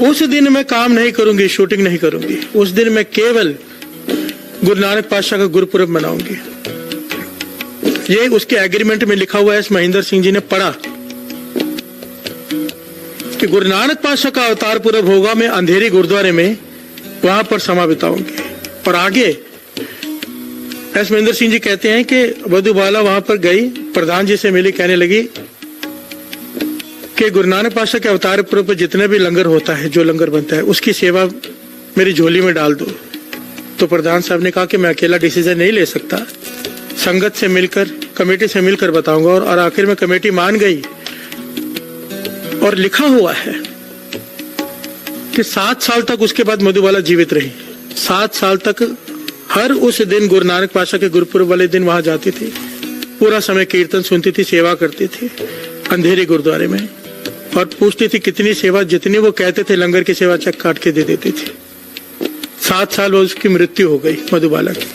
उस दिन मैं काम नहीं करूंगी, शूटिंग नहीं करूंगी, उस दिन मैं केवल गुरु नानक पातशाह का गुरुपुरब मनाऊंगी। ये उसके एग्रीमेंट में लिखा हुआ है। महेंद्र सिंह जी ने पढ़ा कि गुरु नानक पातशाह का अवतार पुरब होगा, मैं अंधेरी गुरुद्वारे में वहां पर समा बिताऊंगी। और आगे एस महेंद्र सिंह जी कहते हैं कि मधुबाला वहां पर गई, प्रधान जी से मिली, कहने लगी कि गुरु नानक पातशाह के अवतार पुरब पर जितने भी लंगर होता है, जो लंगर बनता है, उसकी सेवा मेरी झोली में डाल दो। तो प्रधान साहब ने कहा कि मैं अकेला डिसीजन नहीं ले सकता, संगत से मिलकर, कमेटी से मिलकर बताऊंगा। और आखिर में कमेटी मान गई और लिखा हुआ है कि 7 साल तक उसके बाद मधुबाला जीवित रही। 7 साल तक हर उस दिन गुरु नानक पातशाह के गुरुपुरब वाले दिन वहां जाती थी, पूरा समय कीर्तन सुनती थी, सेवा करती थी अंधेरे गुरुद्वारे में, और पूछती थी कितनी सेवा, जितनी वो कहते थे लंगर की सेवा चेक काट के दे देती थी। 7 साल वो उसकी मृत्यु हो गई मधुबाला की।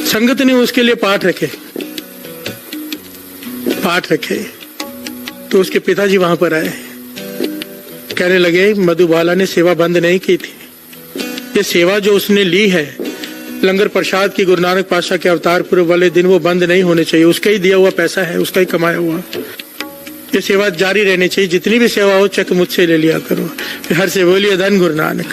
संगत ने उसके लिए पाठ रखे तो उसके पिताजी वहां पर आए, कहने लगे मधुबाला ने सेवा बंद नहीं की थी, ये सेवा जो उसने ली है लंगर प्रसाद की गुरु नानक पातशाह के अवतार पूर्व वाले दिन, वो बंद नहीं होने चाहिए, उसका ही दिया हुआ पैसा है, उसका ही कमाया हुआ, ये सेवा जारी रहनी चाहिए, जितनी भी सेवा हो चेक मुझसे ले लिया करो। हर से बोलिए धन गुरु नानक।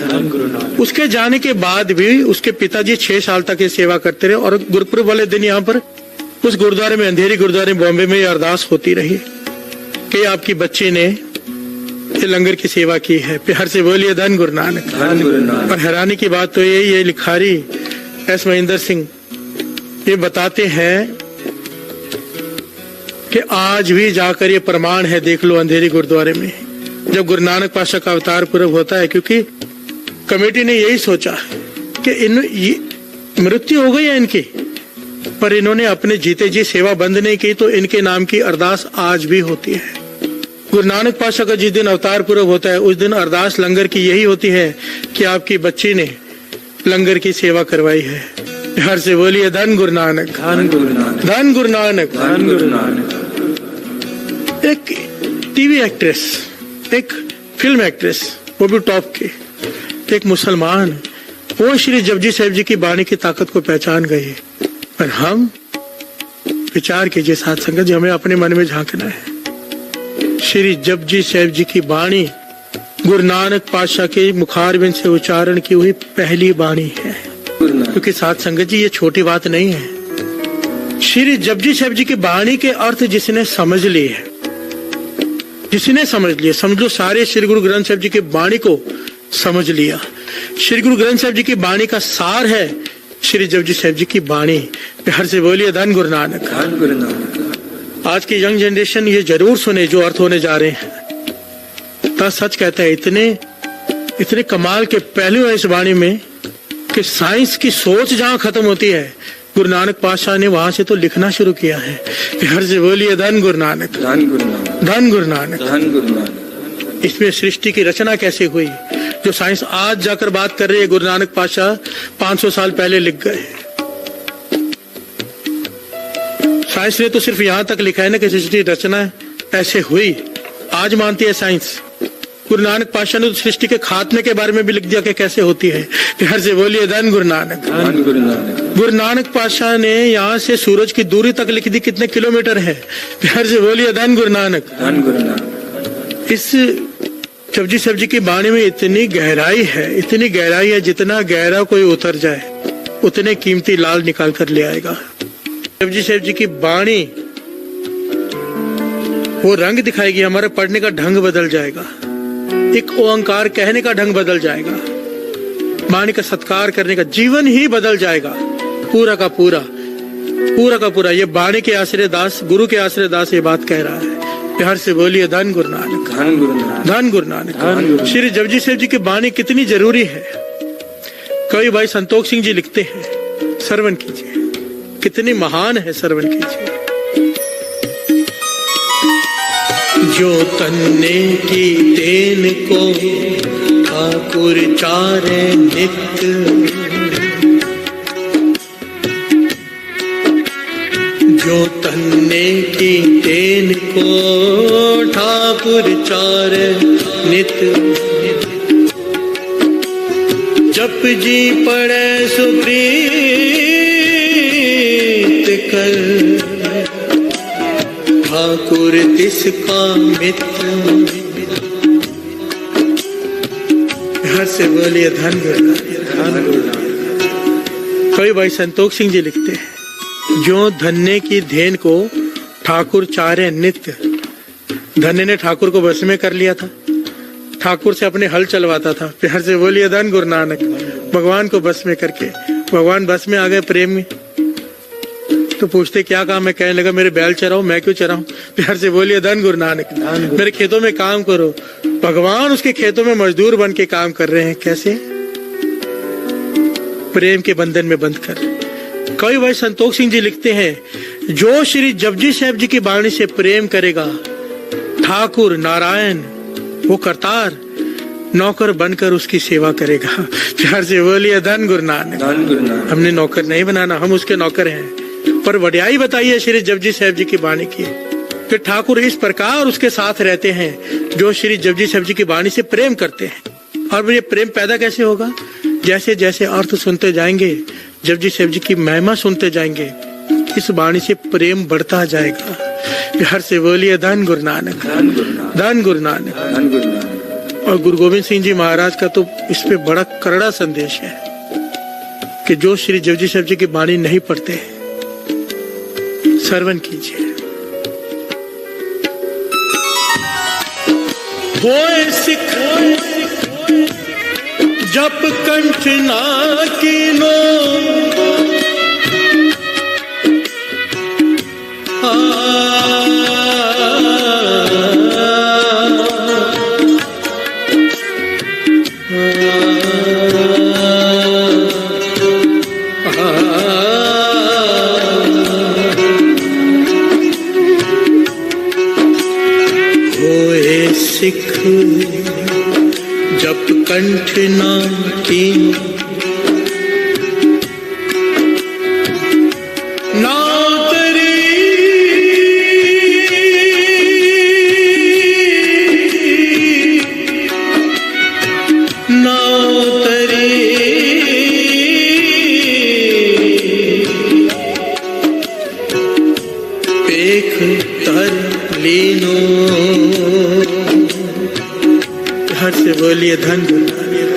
उसके जाने के बाद भी उसके पिताजी 6 साल तक ये सेवा करते रहे, और गुरुपुरब वाले दिन यहाँ पर उस गुरुद्वारे में, अंधेरी गुरुद्वारे बॉम्बे में, अरदास होती रही कि आपकी बच्ची ने लंगर की सेवा की है। प्यार से बोलिए धन गुरु नानक। और हैरानी की बात तो ये लिखारी एस महेंद्र सिंह ये बताते हैं कि आज भी जाकर ये प्रमाण है, देख लो अंधेरी गुरुद्वारे में जब गुरु नानक पातशाह का अवतार पूर्व होता है, क्योंकि कमेटी ने यही सोचा कि मृत्यु हो गई है इनकी, पर इन्होंने अपने जीते जी सेवा बंद नहीं की, तो इनके नाम की अरदास आज भी होती है। गुरु नानक पातशाह का जिस दिन अवतार पूर्व होता है उस दिन अरदास लंगर की यही होती है कि आपकी बच्ची ने लंगर की सेवा करवाई है। हर से बोलिए धन गुरु नानक, धन गुरु नानक, धन गुरु नानक, धन गुरु नानक। एक टीवी एक्ट्रेस, एक फिल्म एक्ट्रेस, वो भी टॉप की, एक मुसलमान, वो श्री जपजी साहिब जी की बाणी की ताकत को पहचान गई। पर हम विचार कीजिए साथ संगत जी, हमें अपने मन में झांकना है। श्री जपजी साहिब जी की बाणी गुरु नानक पातशाह के मुखारबिंद से उच्चारण की हुई पहली बाणी है, क्योंकि साथ संगत जी ये छोटी बात नहीं है। श्री जपजी साहिब जी की बाणी के अर्थ जिसने समझ लिए, समझ लो सारे श्री गुरु ग्रंथ साहिब जी की बाणी को समझ लिया। श्री गुरु ग्रंथ साहिब जी की बाणी का सार है श्री जपजी साहिब जी की बाणी। हर से बोलिए धन गुरु नानक, धन गुरु नानक। आज की यंग जनरेशन ये जरूर सुने जो अर्थ होने जा रहे हैं। तो सच कहता है, इतने कमाल के पहलू है इस वाणी में कि साइंस की सोच जहाँ खत्म होती है, गुरु नानक पातशाह ने वहां से तो लिखना शुरू किया है। हर से बोलिए धन गुरु नानक, धन गुरु नानक, धन गुरु नानक, धन गुरु नानक। इसमें सृष्टि की रचना कैसे हुई, जो साइंस आज जाकर बात कर रही है, गुरु नानक पातशाह 500 साल पहले लिख गए। साइंस ने तो सिर्फ यहाँ तक लिखा है ना कि सृष्टि रचना ऐसे हुई, आज मानती है साइंस। गुरु नानक पातशाह ने तो सृष्टि के खात्मे के बारे में भी लिख दिया कि कैसे होती है। हर से बोलिए धन गुरु नानक, धन गुरु नानक। गुरु नानक पातशाह ने यहाँ से सूरज की दूरी तक लिख दी कितने किलोमीटर है। हर से बोलिए धन गुरु नानक, धन गुरु नानक। इस जपजी साहिब जी की बाणी में इतनी गहराई है, जितना गहरा कोई उतर जाए उतने कीमती लाल निकाल कर ले आएगा। जपजी साहिब जी की बाणी वो रंग दिखाएगी, हमारा पढ़ने का ढंग बदल जाएगा, एक ओंकार कहने का ढंग बदल जाएगा, बाणी का सत्कार करने का जीवन ही बदल जाएगा, पूरा का पूरा। ये बाणी के आश्रय दास, गुरु के आश्रय दास ये बात कह रहा है। प्यार से बोलिए धन गुरु नानक, धन गुरु नानक, धन गुरु नानक। श्री जपजी साहिब जी की बाणी कितनी जरूरी है। कवि भाई संतोष सिंह जी लिखते हैं, श्रवण कीजिए, कितनी महान है, श्रवण कीजिए। जो तन्ने की देन को ठाकुर चारे नित्य, जो तन्ने की देन को ठाकुर चारे नित्य, जप जी पड़े सुप्रीत कर, ठाकुर तिसका मित्र। हर से बोलिए धन गुरु नानक। कवि भाई संतोष सिंह जी लिखते हैं, जो धन्य की धेन को ठाकुर चारे नित्य। धन्य ने ठाकुर को बस में कर लिया था, ठाकुर से अपने हल चलवाता था। प्यार से बोलिए धन गुरु नानक। भगवान को बस में करके, भगवान बस में आ गए प्रेम में। तो पूछते क्या काम है, कहने लगा मेरे बैल चराओ, मैं क्यों चराऊं। प्यार से बोलिए धन गुरु नानक, मेरे खेतों में काम करो। भगवान उसके खेतों में मजदूर बन के काम कर रहे हैं। कैसे? प्रेम के बंधन में बंध कर। कवि भाई संतोष सिंह जी लिखते हैं, जो श्री जपजी साहब जी की वाणी से प्रेम करेगा, ठाकुर नारायण वो करतार नौकर बनकर उसकी सेवा करेगा। प्यार से बोलिए धन गुरु नानक। हमने नौकर नहीं बनाना, हम उसके नौकर हैं। पर वड्याई बताइए श्री जपजी साहब जी की वाणी की कि ठाकुर इस प्रकार उसके साथ रहते हैं जो श्री जपजी साहब जी की वाणी से प्रेम करते हैं। और ये प्रेम पैदा कैसे होगा? जैसे जैसे अर्थ सुनते जाएंगे, जपजी साहब जी की महिमा सुनते जाएंगे, इस वाणी से प्रेम बढ़ता जाएगा। प्यार से बोलिए धन गुरु नानक, धन गुरु नानक। और गुरु गोविंद सिंह जी महाराज का तो इस पे बड़ा करड़ा संदेश है कि जो श्री जपजी साहब जी की वाणी नहीं पढ़ते, श्रवण कीजिए। होए सिख जप कंठ ना कीनो, सिख जप कंठ ना कीनो, ना तरी ना तरी पेख तर लीनो। हर से बोलिए धन गुरु नानक,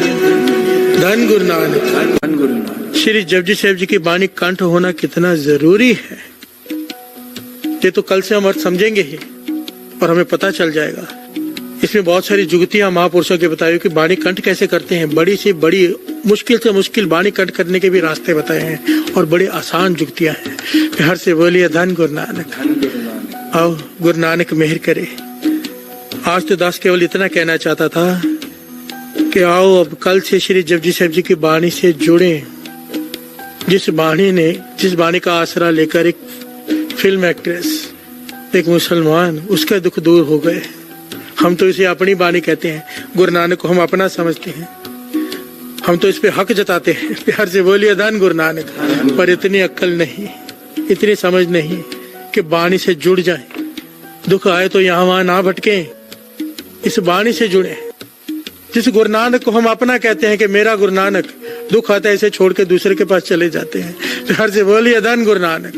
धन गुरु नानक, धन गुरु नानक। श्री जपजी साहब जी की वाणी कंठ होना कितना जरूरी है, ये तो कल से हम अर्थ समझेंगे ही और हमें पता चल जाएगा। इसमें बहुत सारी जुगतियां महापुरुषों के बताई कि वाणी कंठ कैसे करते हैं। बड़ी से बड़ी मुश्किल से मुश्किल वाणी कंठ करने के भी रास्ते बताए हैं और बड़े आसान जुगतियां हैं। हर से बोलिए धन गुरु नानक। आओ गुरु नानक मेहर करे। आज तो दास केवल इतना कहना चाहता था कि आओ अब कल से श्री जपजी साहब जी की वाणी से जुड़े। जिस वाणी का आसरा लेकर एक फिल्म एक्ट्रेस, एक मुसलमान, उसका दुख दूर हो गए। हम तो इसे अपनी वाणी कहते हैं, गुरु नानक को हम अपना समझते हैं, हम तो इस पे हक जताते हैं। प्यार से बोलिए धन गुरु नानक। पर इतनी अक्ल नहीं, इतनी समझ नहीं कि वाणी से जुड़ जाए। दुख आए तो यहाँ वहां ना भटके, इस वाणी से जुड़े। जिस गुरु नानक को हम अपना कहते हैं कि मेरा गुरु नानक, दुख आता है इसे छोड़ के दूसरे के पास चले जाते हैं। प्यार से बोलिए धन गुरु नानक।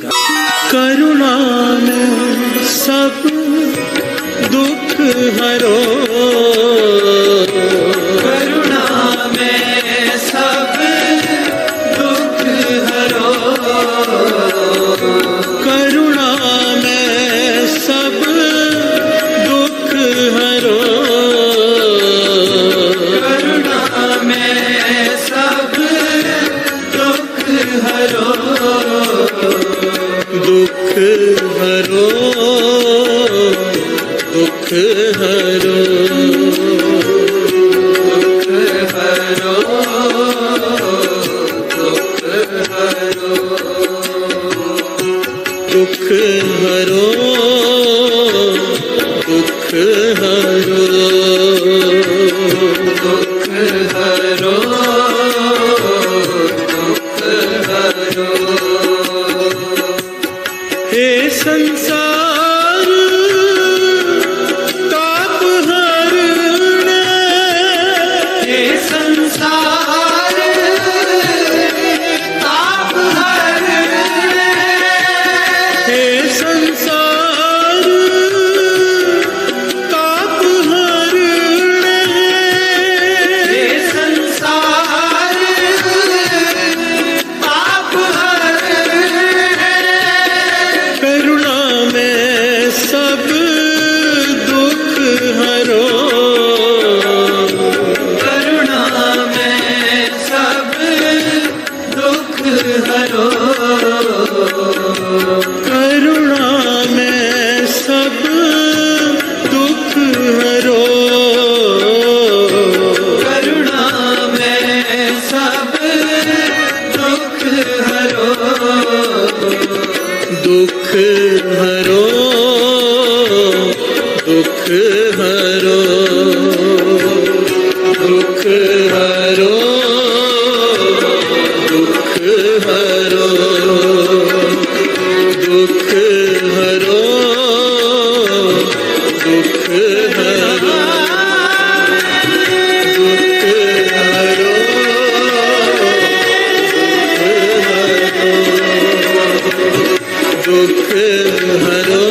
करुणा में सब दुख हरो, करुणा में सब दुख हरो, करुणा में सब दुख हरो, करुणा में सब दुख हरो, दुख हरो, दुख हरो। दुख हरो दुख हरो दुख हरो दुख हरो दुख हरो दुख हरो दुख हरो दुख हरो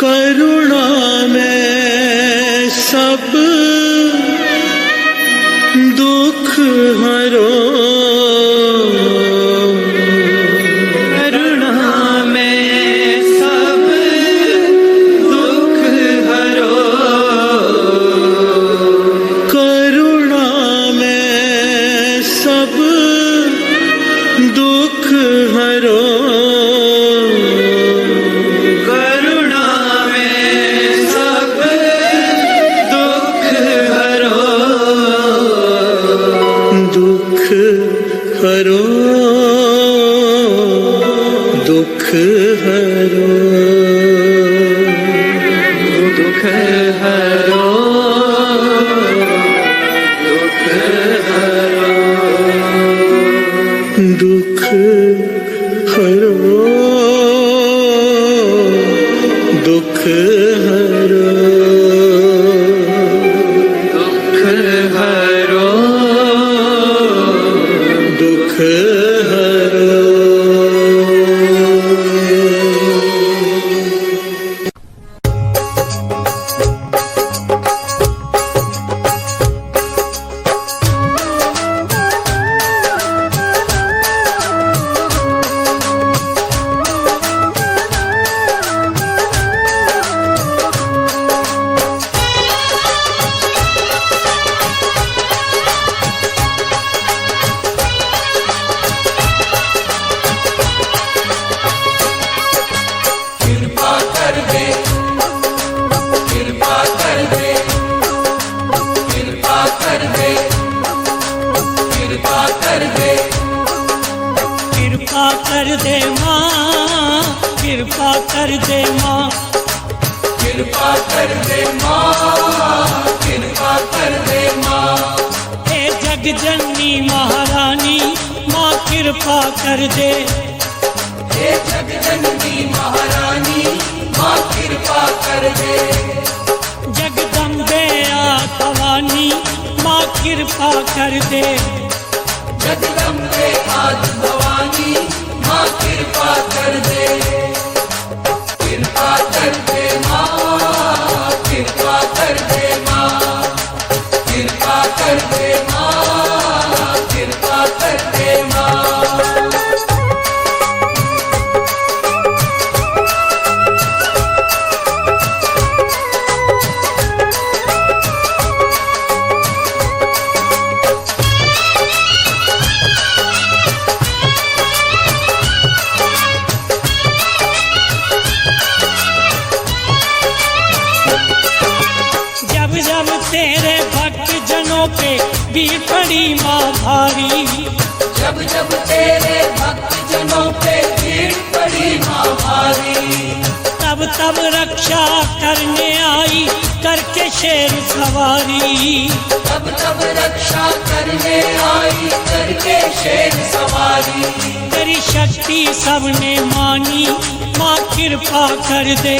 करुणा में सब दुख हरो करुणा में सब दुख हरो करुणा में सब दुख हरो हरो दुख हरो दुख हरो दुख हरो दुख हरो दुख हरो दुख हरो दुख हरो कृपा कर दे माँ कृपा कर दे माँ कृपा कर दे माँ कृपा कर दे माँ हे जग जननी महारानी माँ कृपा कर दे हे जगदंबी महारानी माँ कृपा कर दे जगदम्बे भवानी माँ कृपा कर दे जगदम्बे आदि भवानी माँ कृपा कर दे कृपा कर दे माँ कृपा कर दे माँ कृपा कर दे माँ कृपा कर दे माँ तेरे भक्त जनों पे भीड़ पड़ी माँ भारी जब जब तेरे भक्त जनों पे भीड़ पड़ी माँ भारी तब तब रक्षा करने आई करके शेर सवारी। तब तब रक्षा करने आई करके शेर सवारी। तेरी शक्ति सबने मानी, माँ कृपा कर दे।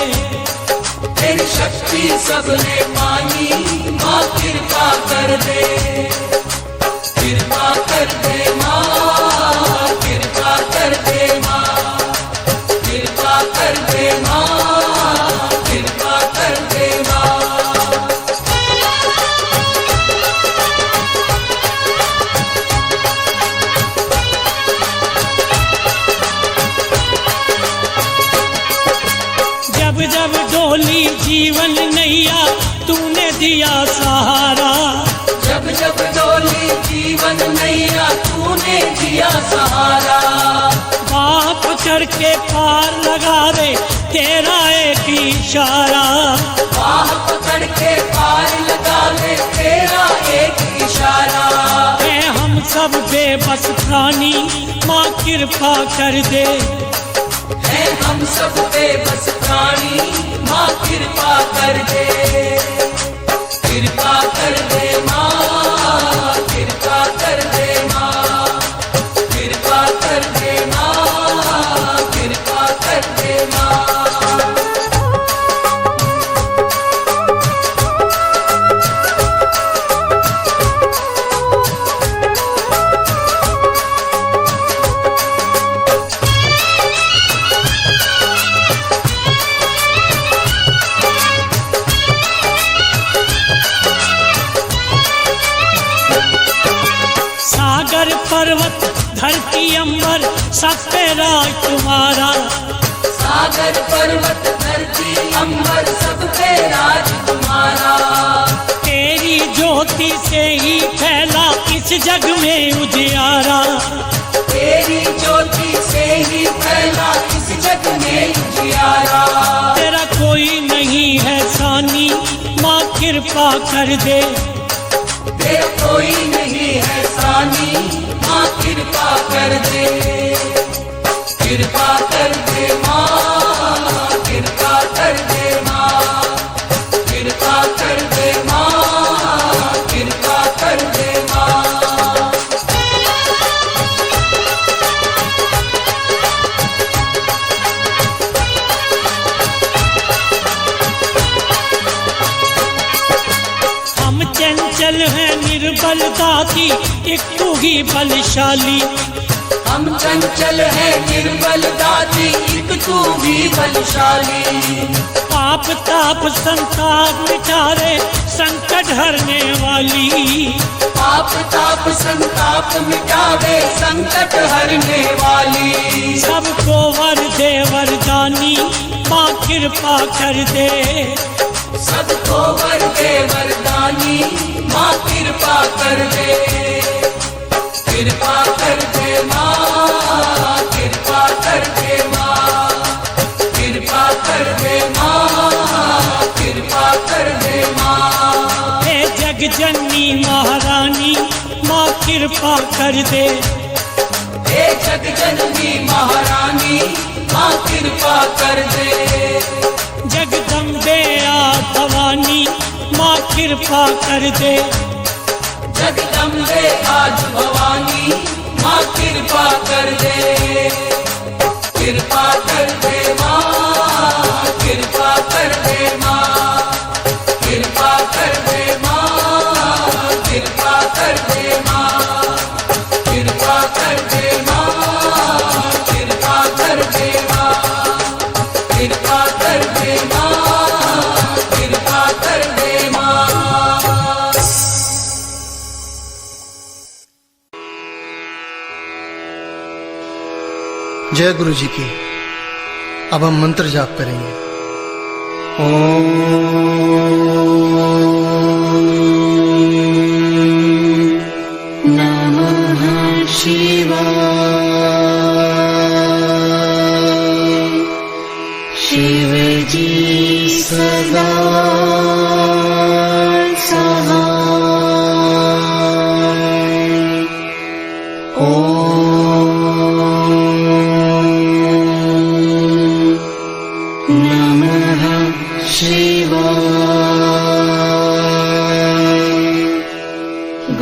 तेरी शक्ति सबने मानी, माँ कृपा कर दे। कृपा कर दे माँ, कृपा कर दे माँ, कृपा कर दे माँ, कृपा कर दे माँ। जब जब डोली जीवन नैया तूने दिया सहारा। जब जब डोली जीवन नैया तूने दिया सहारा। बाप करके पार लगा दे तेरा एक इशारा। बाह पकड़ के पार लगा ले तेरा एक इशारा। है हम सब बेबस प्राणी, माँ कृपा कर दे। है हम सब बेबस प्राणी, माँ कृपा कर दे। कृपा कर दे माँ, कृपा कर दे माँ, कृपा कर दे माँ, कृपा कर दे माँ। सागर पर्वत धरती अंबर सब पे राज तुम्हारा। सागर पर्वत धरती अंबर सब पे राज तुम्हारा। तेरी ज्योति से ही फैला इस जग में उजियारा। तेरी ज्योति से ही फैला इस जग में उजियारा। तेरा कोई नहीं है सानी, माँ कृपा कर दे। तेरा कोई नहीं है सानी, माँ कृपा कर दे। कृपा कर दे माँ, कृपा कर दे माँ, कृपा कर दे माँ, कृपा कर दे माँ। हम चंचल हैं निर्बल दाती, एक तू ही बलशाली। हम चंचल हैं निर्बल दाती, एक तू भी बलशाली। पाप ताप संताप मिटारे संकट हरने वाली। पाप ताप संताप मिटावे संकट हरने वाली। सबको वर दे वरदानी, माँ कृपा कर दे। सबको वर दे वरदानी, माँ कृपा कर दे। कृपा कर दे माँ, कृपा कर दे माँ, कृपा कर दे माँ, कृपा कर दे माँ। हे जग जननी महारानी, माँ कृपा कर दे। हे जग जननी महारानी, माँ कृपा कर दे। जगदम्बे आ भवानी, माँ कृपा कर दे। जगदम्बे आज भवानी, माँ कृपा कर दे। कृपा कर दे माँ, कृपा कर दे माँ, कृपा कर दे माँ, कृपा कर दे माँ, कृपा कर दे माँ, कृपा कर दे माँ, कृपा कर दे माँ, कृपा कर दे माँ। जय गुरु जी की। अब हम मंत्र जाप करेंगे। नमः शिवाय। शिव जी सदा नमः शिवाय।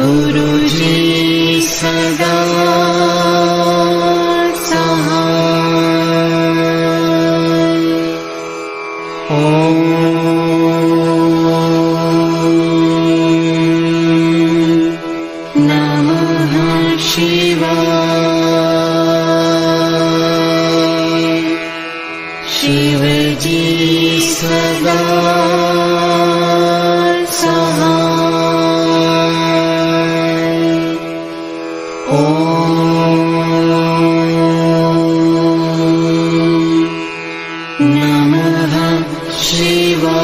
गुरुजी सदा सहाय। ओम नमः शिवाय। शिवजी सदा सहाय। ओम नमः शिवाय।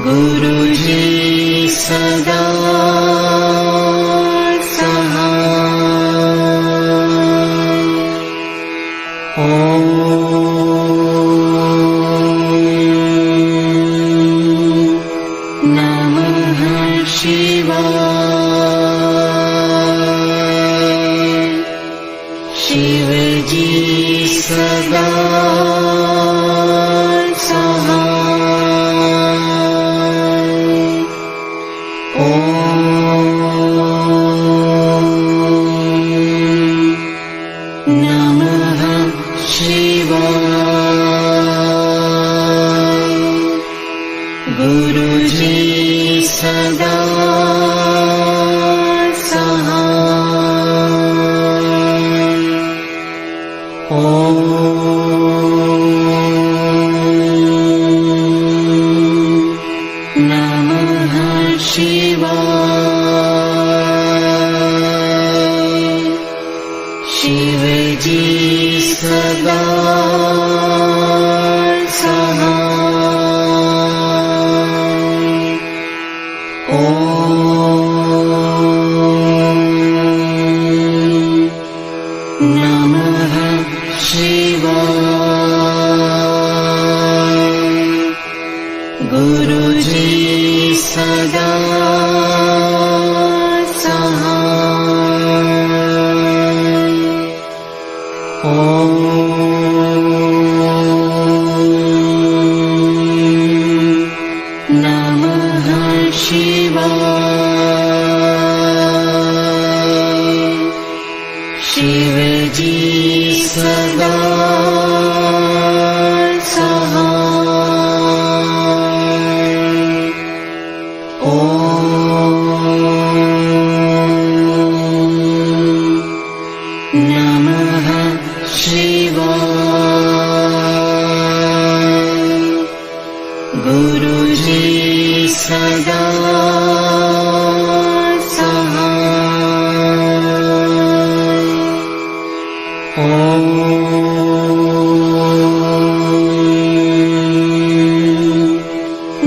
गुरुजी सदा सहाय। ओम नमः शिवाय। शिवजी सदा सहाय। ओम नमः शिवाय। गुरुजी सदा सहाय। ओम नमः शिवाय। शिवजी सदा सहाय। ओम नमः शिवाय। गुरुजी सदा सहाय। ओम नमः शिवाय। शिवजी सदा सहाय। ओम नमः शिवाय। गुरुजी सदा सहाय। ओम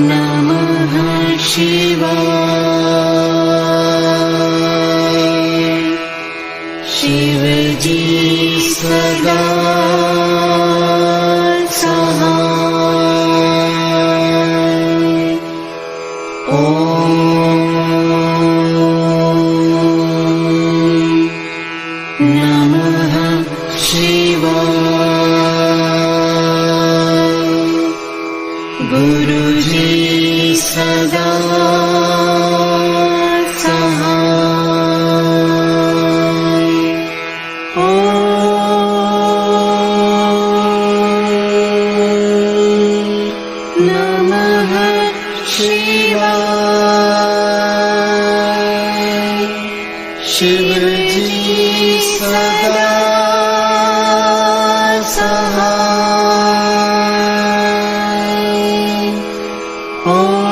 नमः शिवाय। शिवजी सदा सहाय। ओम नमः शिवाय। गुरुजी सदा सहाय। ओम नमः शिवाय। शिवजी सदा सहाय। ओम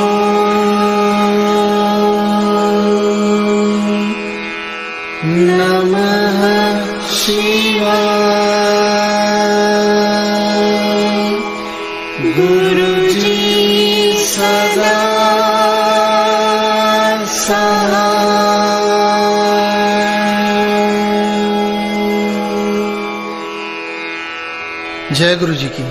नमः शिवाय। गुरुजी सदा सहाय। जय गुरु जी की।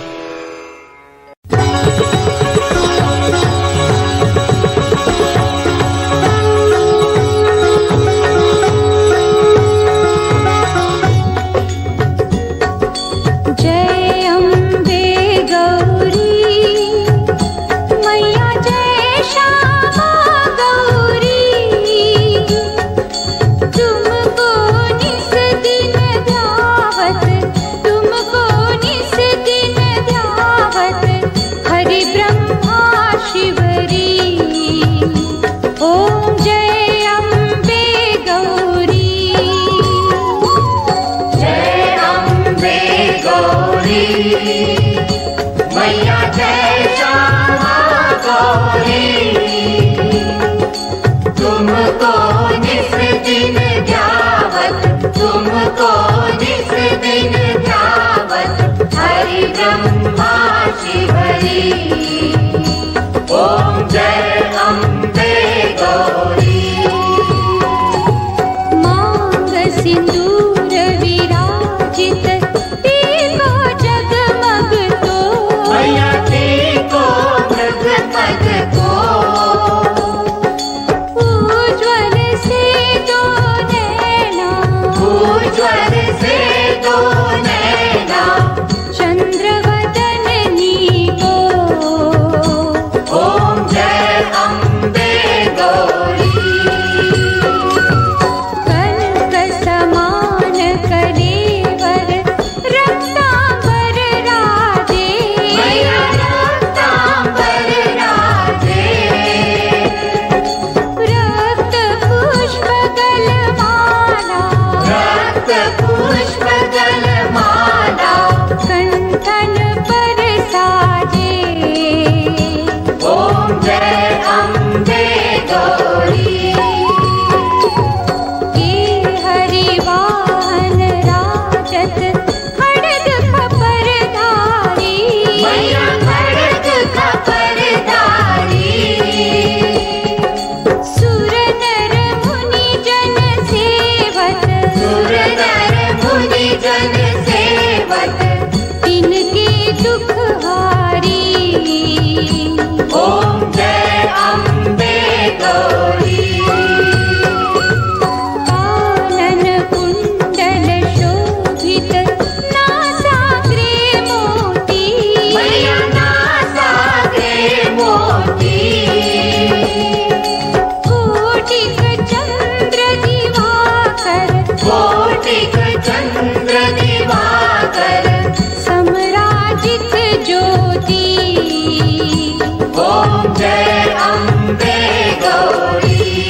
जय अम्बे गौरी मैया जय श्याम जय श्यामा गौरी तुमको निस दिन ध्यावत तुमको निस दिन ध्यावत हरि ब्रह्मा शिवरी ओम जय अम्बे गौरी मांग सिंदूर विराजित टीको जगमग तो मैया टीको जगमग को उज्ज्वल से दो नैना उज्ज्वल से दो नैना चंद्रवदननी को ओम जय अम्बे गौरी कनक समान कलेवर रक्तांबर राजे मैया रक्तांबर राजे रक्त पुष्प गलमाला रक्त पुष्प गलमाला कंठन पर साजे ओम जय अम्बे गौरी के हरिवाहन राजत खड़ग खपरधारी मैया खड़ग खपरधारी सुर नर मुनि जन सेवत सुर नर मुनि जन सेवत तिनके दुख हारी ओम जय अम्बे गौरी कानन कुंडल शोभित नासाग्रे मोती मैया नासाग्रे मोती कोटिक चंद्र दिवाकर कोटिक चंद्र दिवाकर समराजित ज्योति ओम जय अम्बे गौरी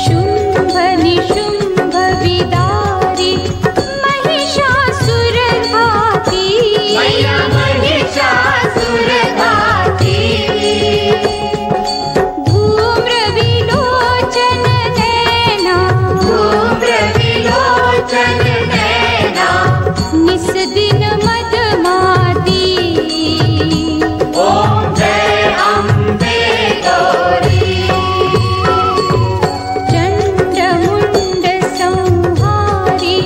शुंभ निशुंभ विदारी महिषासुर घाती मैया महिषासुर घाती धूम्र विलोचन नैना धूम्र विलोचन नैना निस दिन मदमाती ओम जय अम्बे गौरी चंड मुंड संहारी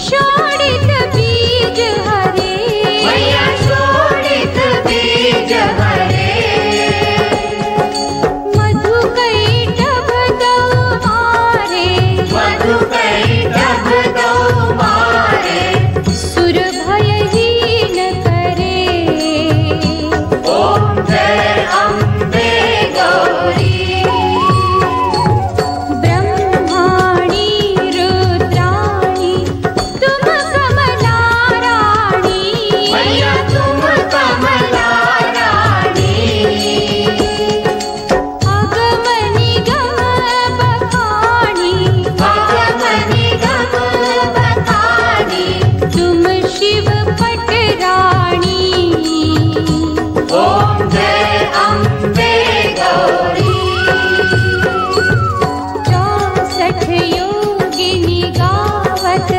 शोणित बीज हरे मैया शोणित बीज हरे मधु कैटभ दौ मारे मधु कैटभ दो मारे सुर भयहीन करे ओम जय अम्बे गौरी ब्रह्माणी रुद्राणी तुम कमला रानी मैया तुम कमला रानी अगम निगम बखानी भगवनी गम बखानी तुम शिव पट रानी ओम जय अम्बे गौरी 64 योगिनी गावत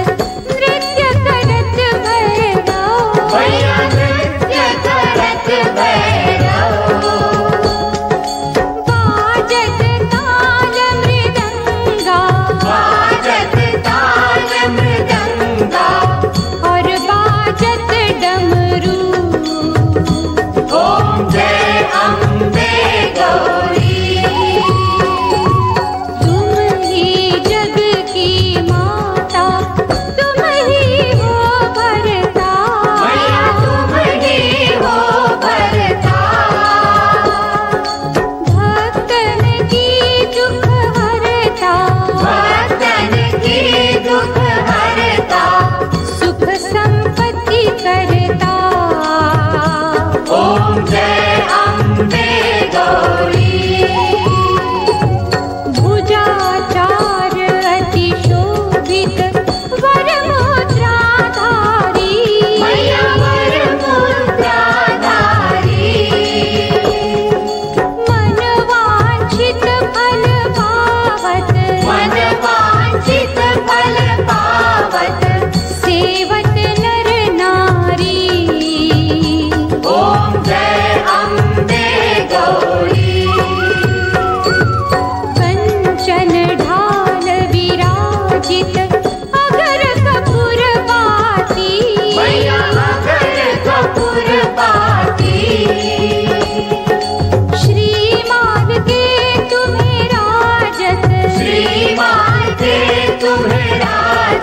नृत्य करत भैरव मैया नृत्य कर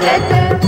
भजत